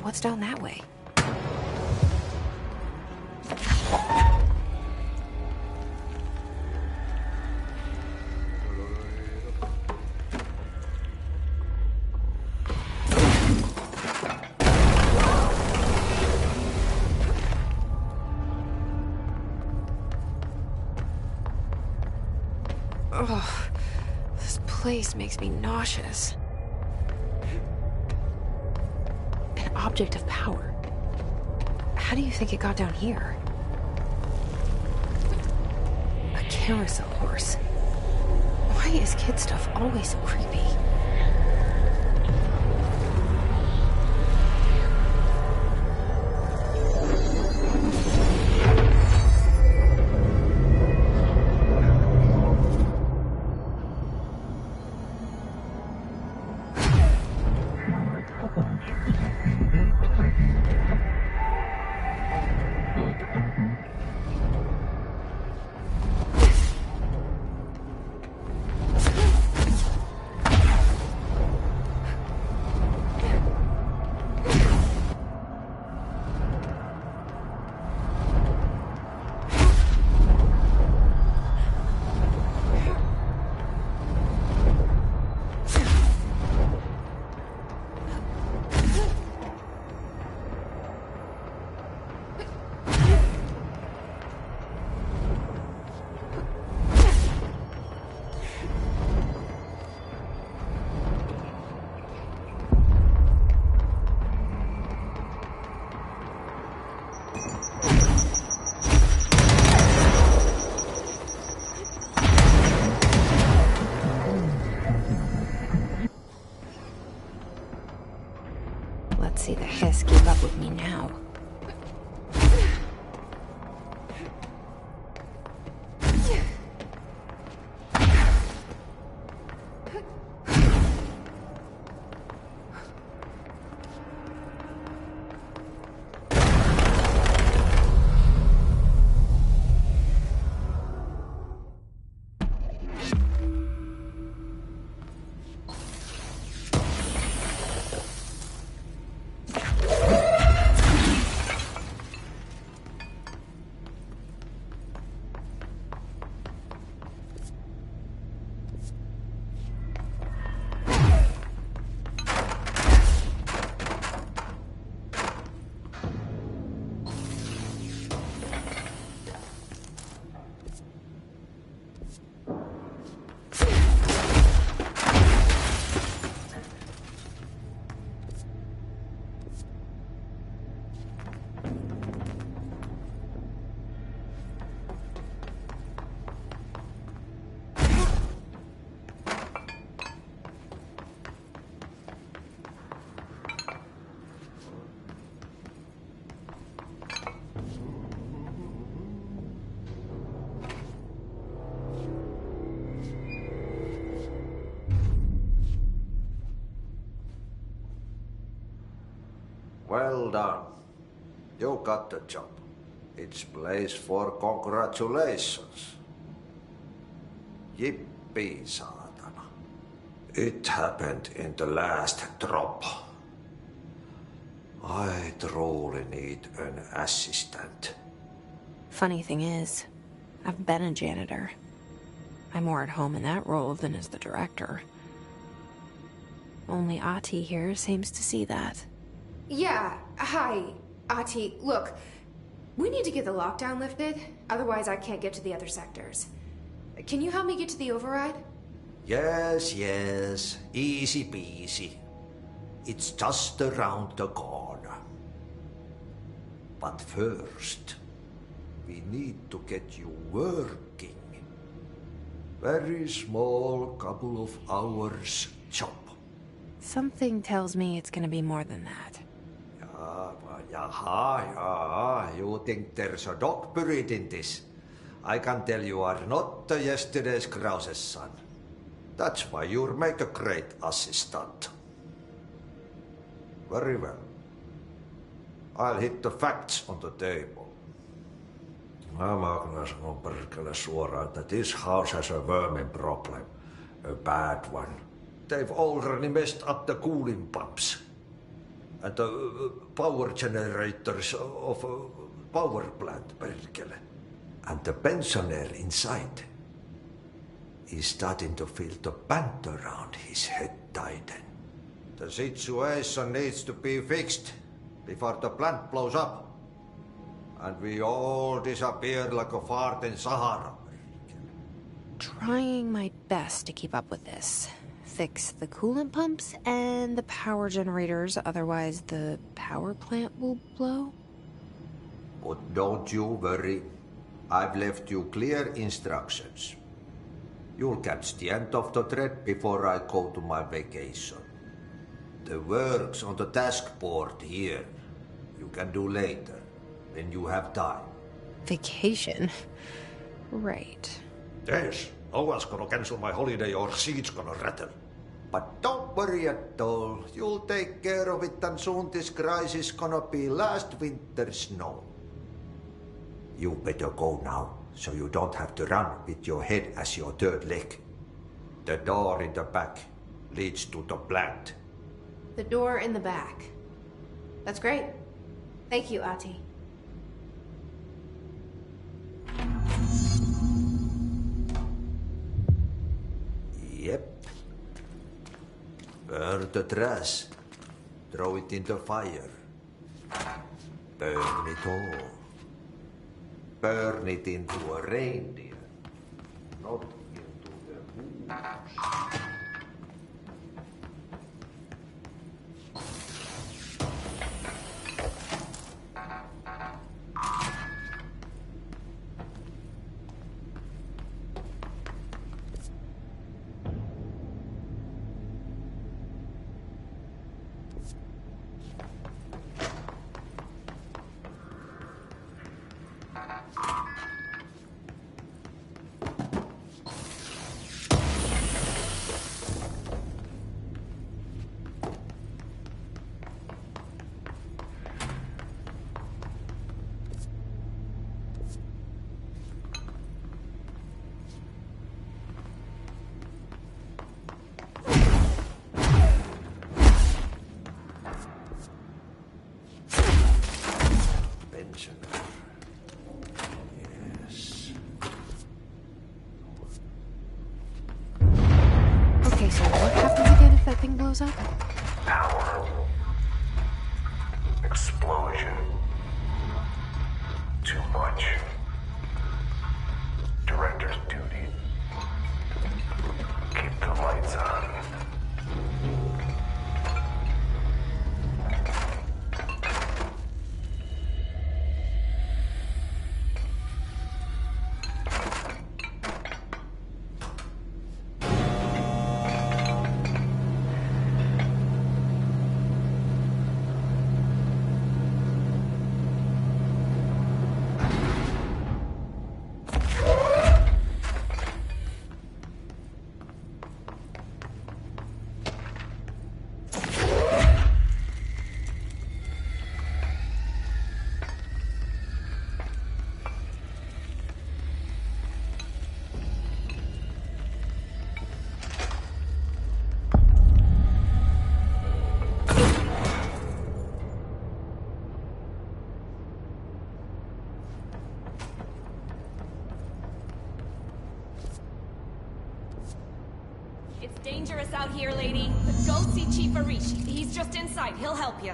What's down that way? Oh, this place makes me nauseous. An object of power. How do you think it got down here? A carousel horse. Why is kid stuff always so creepy? Let's see the Hiss keep up with me now. Well done. You got the job. It's place for congratulations. Yippee, saatana. It happened in the last drop. I truly need an assistant. Funny thing is, I've been a janitor. I'm more at home in that role than as the director. Only Ahti here seems to see that. Yeah, hi, Ahti. Look, we need to get the lockdown lifted, otherwise I can't get to the other sectors. Can you help me get to the override? Yes, yes. Easy peasy. It's just around the corner. But first, we need to get you working. Very small, couple of hours job. Something tells me it's gonna be more than that. Yeah. You think there's a dog buried in this? I can tell you are not yesterday's Krause's son. That's why you'll make a great assistant. Very well. I'll hit the facts on the table. Mä kyllä sanon perkele suoraan, että this house has a vermin problem. A bad one. They've already messed up the cooling pumps. And the power generators of a power plant, perkele. And the pensioner inside is starting to feel the band around his head tighten. The situation needs to be fixed before the plant blows up. And we all disappear like a fart in Sahara. Trying my best to keep up with this. Fix the coolant pumps and the power generators, otherwise the power plant will blow. But don't you worry. I've left you clear instructions. You'll catch the end of the thread before I go to my vacation. The work's on the task board here. You can do later, when you have time. Vacation? Right. Yes, no one's gonna cancel my holiday or seat's gonna rattle. But don't worry at all. You'll take care of it and soon this crisis gonna be last winter's snow. You better go now, so you don't have to run with your head as your third leg. The door in the back leads to the plant. The door in the back. That's great. Thank you, Ahti. Yep. Burn the trash. Throw it in the fire. Burn it all. Burn it into a reindeer, not into the moose. Yes. Okay, so what happens again if that thing blows up? Power. Explosion. Too much. Director's duty. Keep the lights on. It's dangerous out here, lady. Go see Chief Arishi. He's just inside. He'll help you.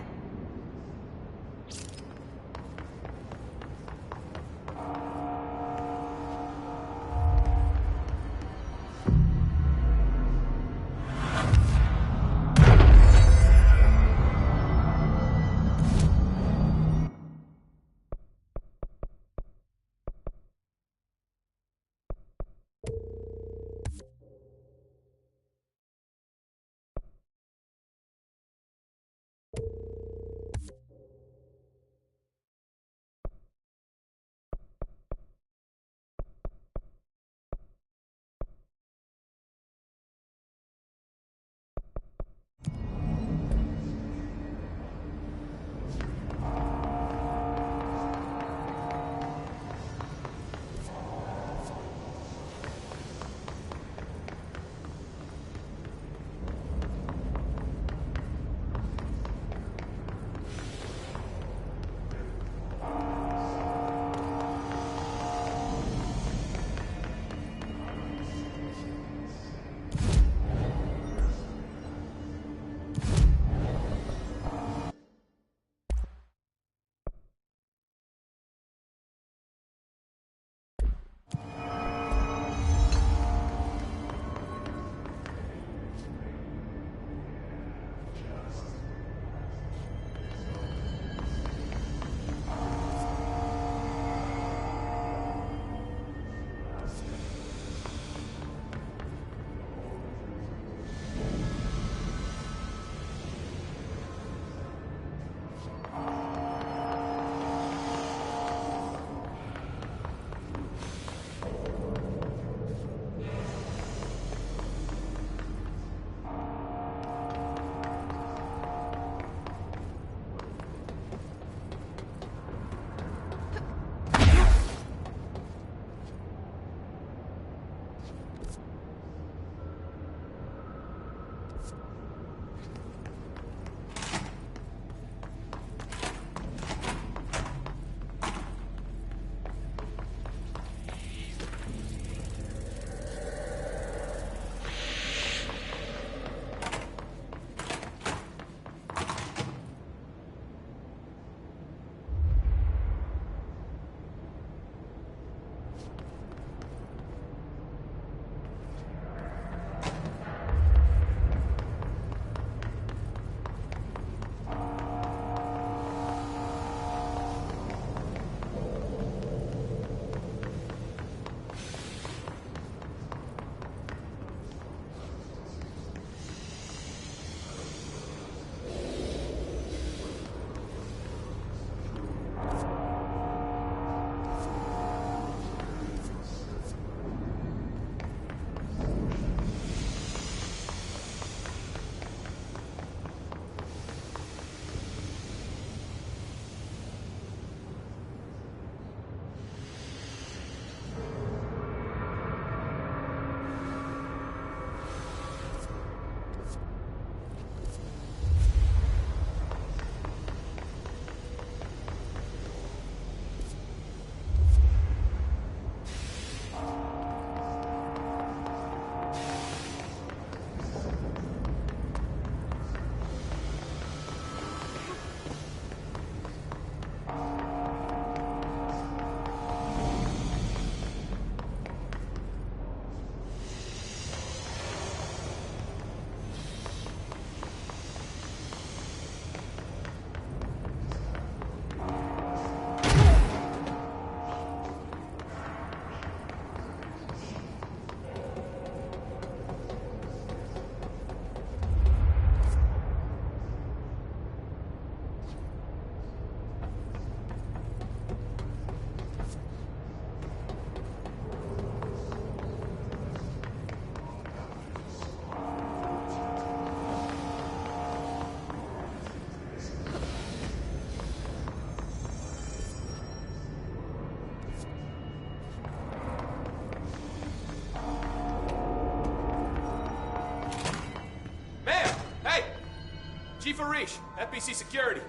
Chief Arish, FBC Security.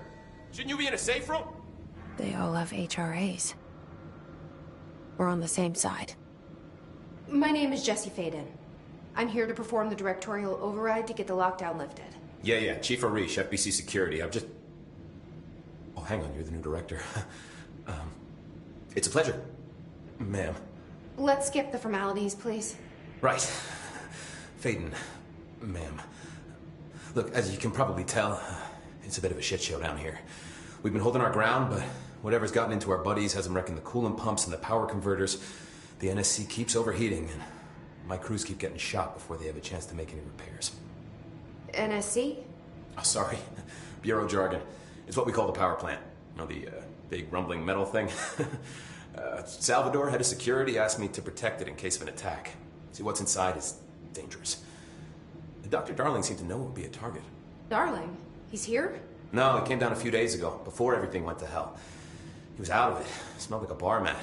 Shouldn't you be in a safe room? They all have HRAs. We're on the same side. My name is Jesse Faden. I'm here to perform the directorial override to get the lockdown lifted. Yeah, Chief Arish, FBC Security. I'm just... Oh, hang on, you're the new director. It's a pleasure, ma'am. Let's skip the formalities, please. Right. Faden, ma'am. Look, as you can probably tell, it's a bit of a shit show down here. We've been holding our ground, but whatever's gotten into our buddies has them wrecking the coolant pumps and the power converters. The NSC keeps overheating, and my crews keep getting shot before they have a chance to make any repairs. NSC? Oh, sorry. Bureau jargon. It's what we call the power plant. You know, the big rumbling metal thing? Salvador, head of security, asked me to protect it in case of an attack. See, what's inside is dangerous. Dr. Darling seemed to know it would be a target. Darling? He's here? No, he came down a few days ago, before everything went to hell. He was out of it. Smelled like a bar mat.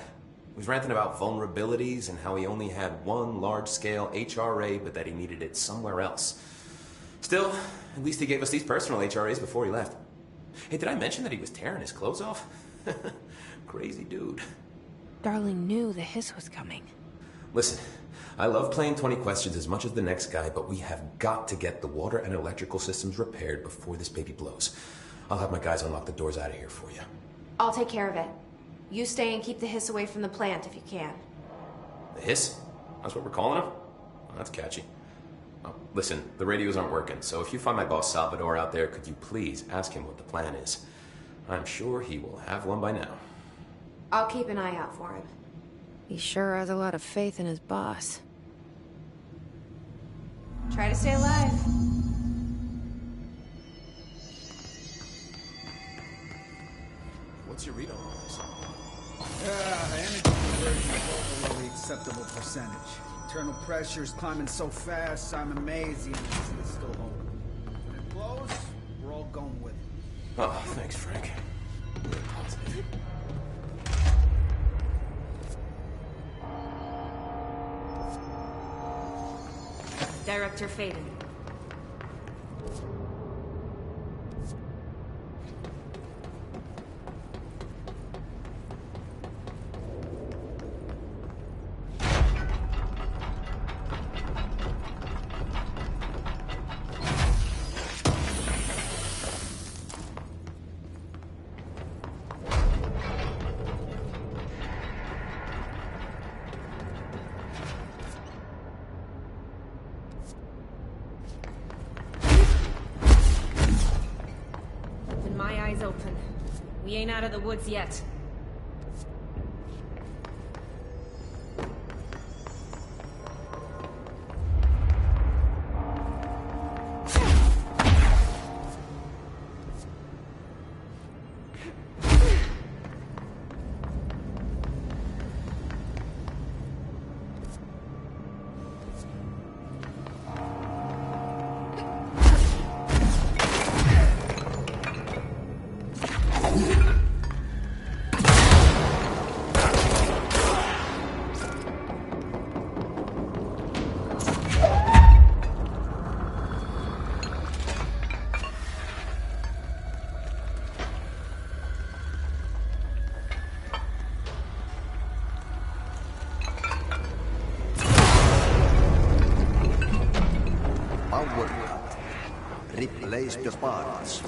He was ranting about vulnerabilities and how he only had one large-scale HRA, but that he needed it somewhere else. Still, at least he gave us these personal HRAs before he left. Hey, did I mention that he was tearing his clothes off? Crazy dude. Darling knew the hiss was coming. Listen, I love playing 20 questions as much as the next guy, but we have got to get the water and electrical systems repaired before this baby blows. I'll have my guys unlock the doors out of here for you. I'll take care of it. You stay and keep the hiss away from the plant if you can. The hiss? That's what we're calling him? Well, that's catchy. Oh, listen, the radios aren't working, so if you find my boss Salvador out there, could you please ask him what the plan is? I'm sure he will have one by now. I'll keep an eye out for him. He sure has a lot of faith in his boss. Try to stay alive. What's your read on all this? Energy conversion is well below the acceptable percentage. Internal pressure is climbing so fast, I'm amazed the engine is still holding. When it blows, we're all going with it. Oh, thanks, Frank. Really positive. Director Faden. Open. We ain't out of the woods yet. Replace the parts.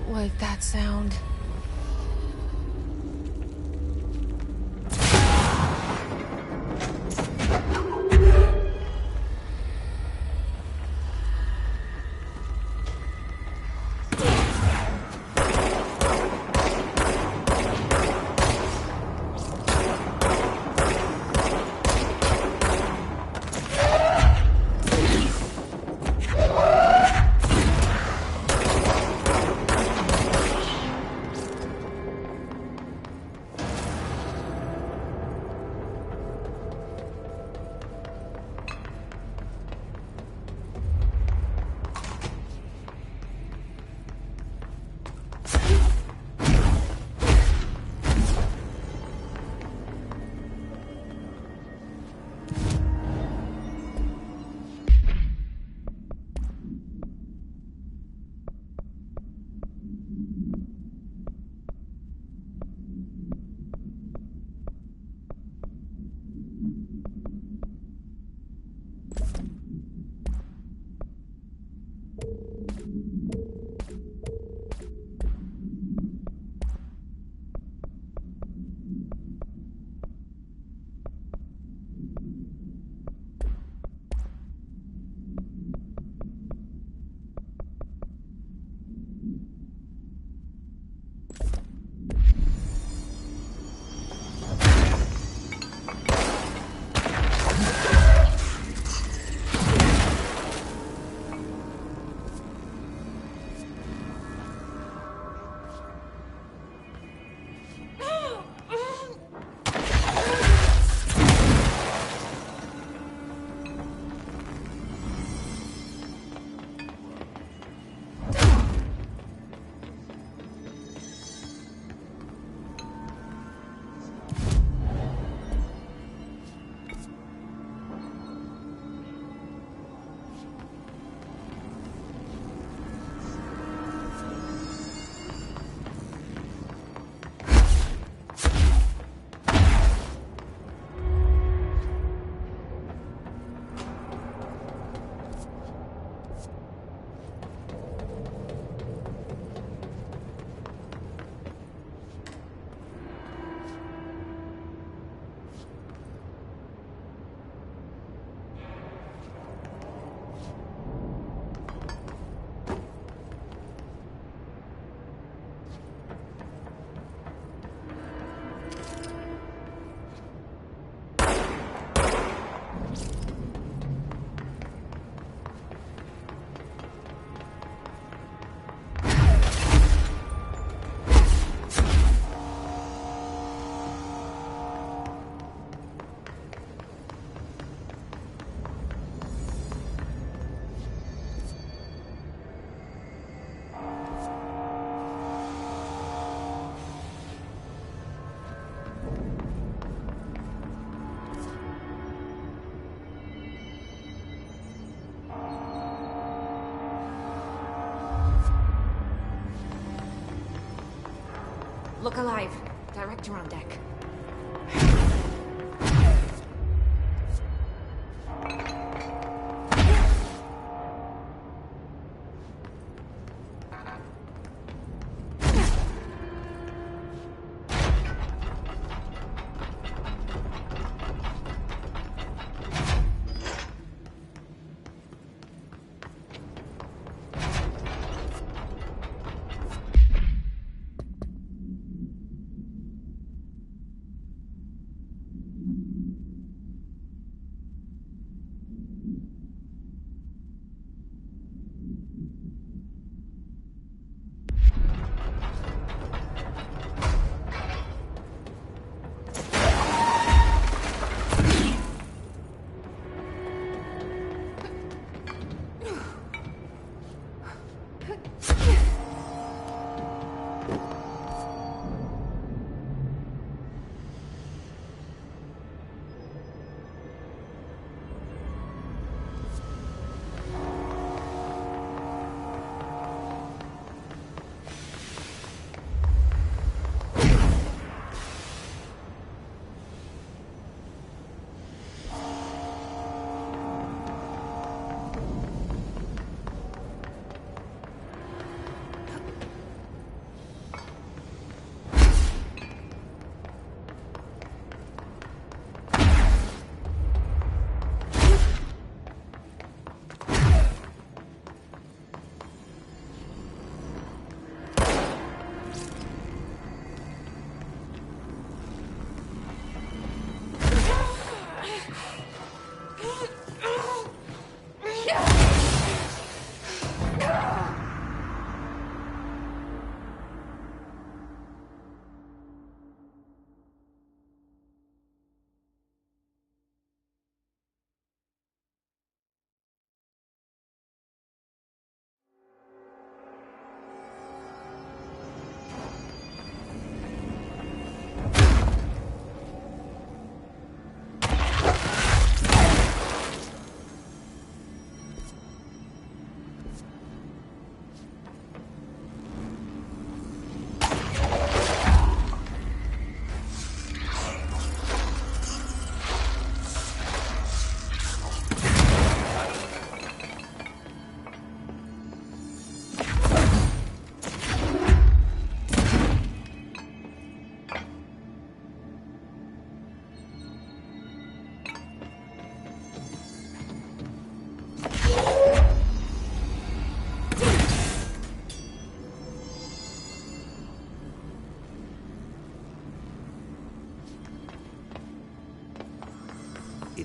like that sound. Look alive. Director on deck.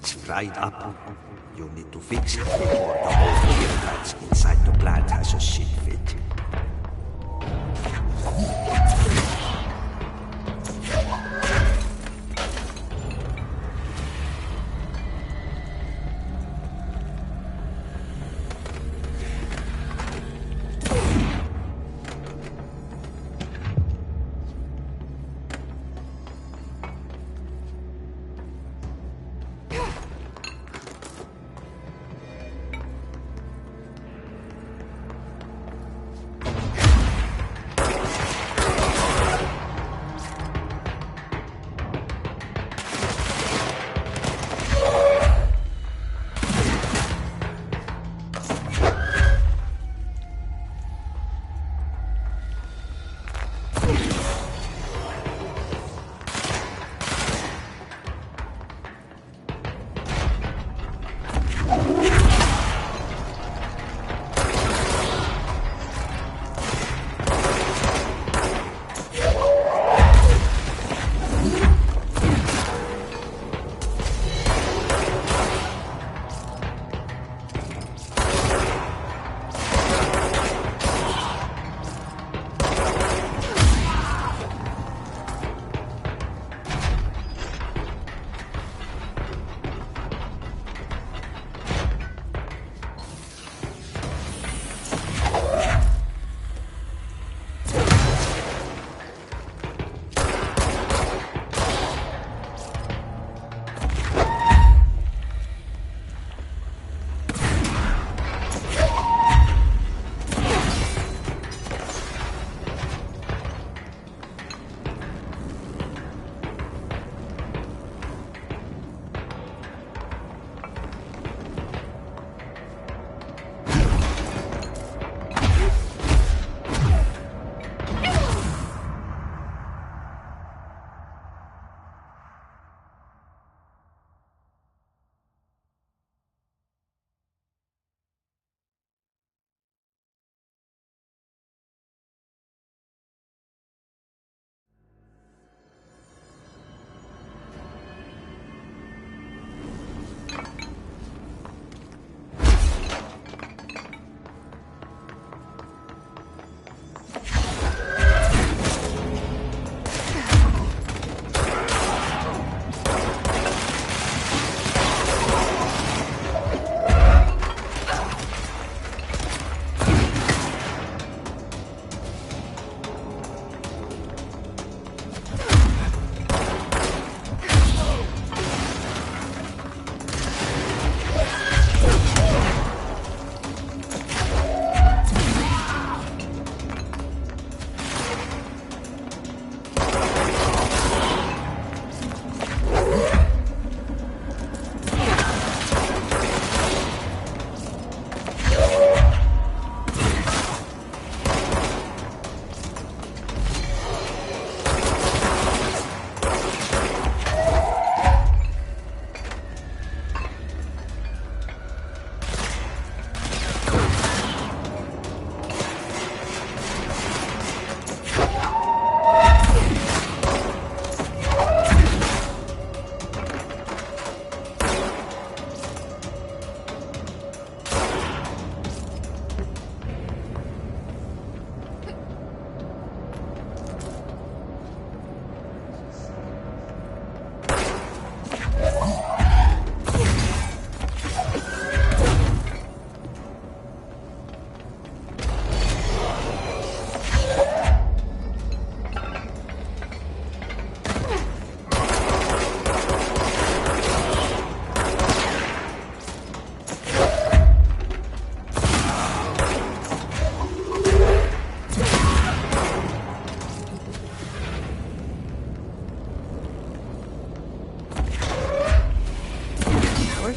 It's fried up. You need to fix it before the whole gear that's inside the plant has a shit fit.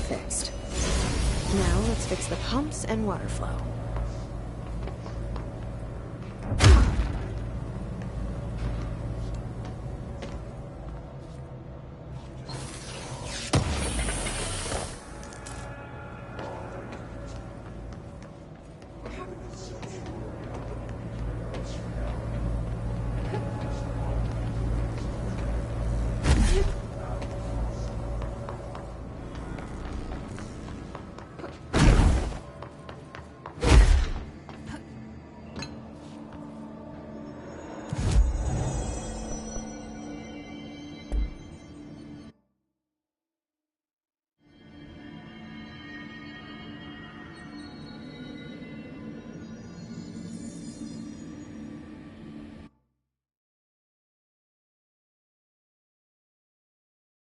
Fixed. Now let's fix the pumps and water flow.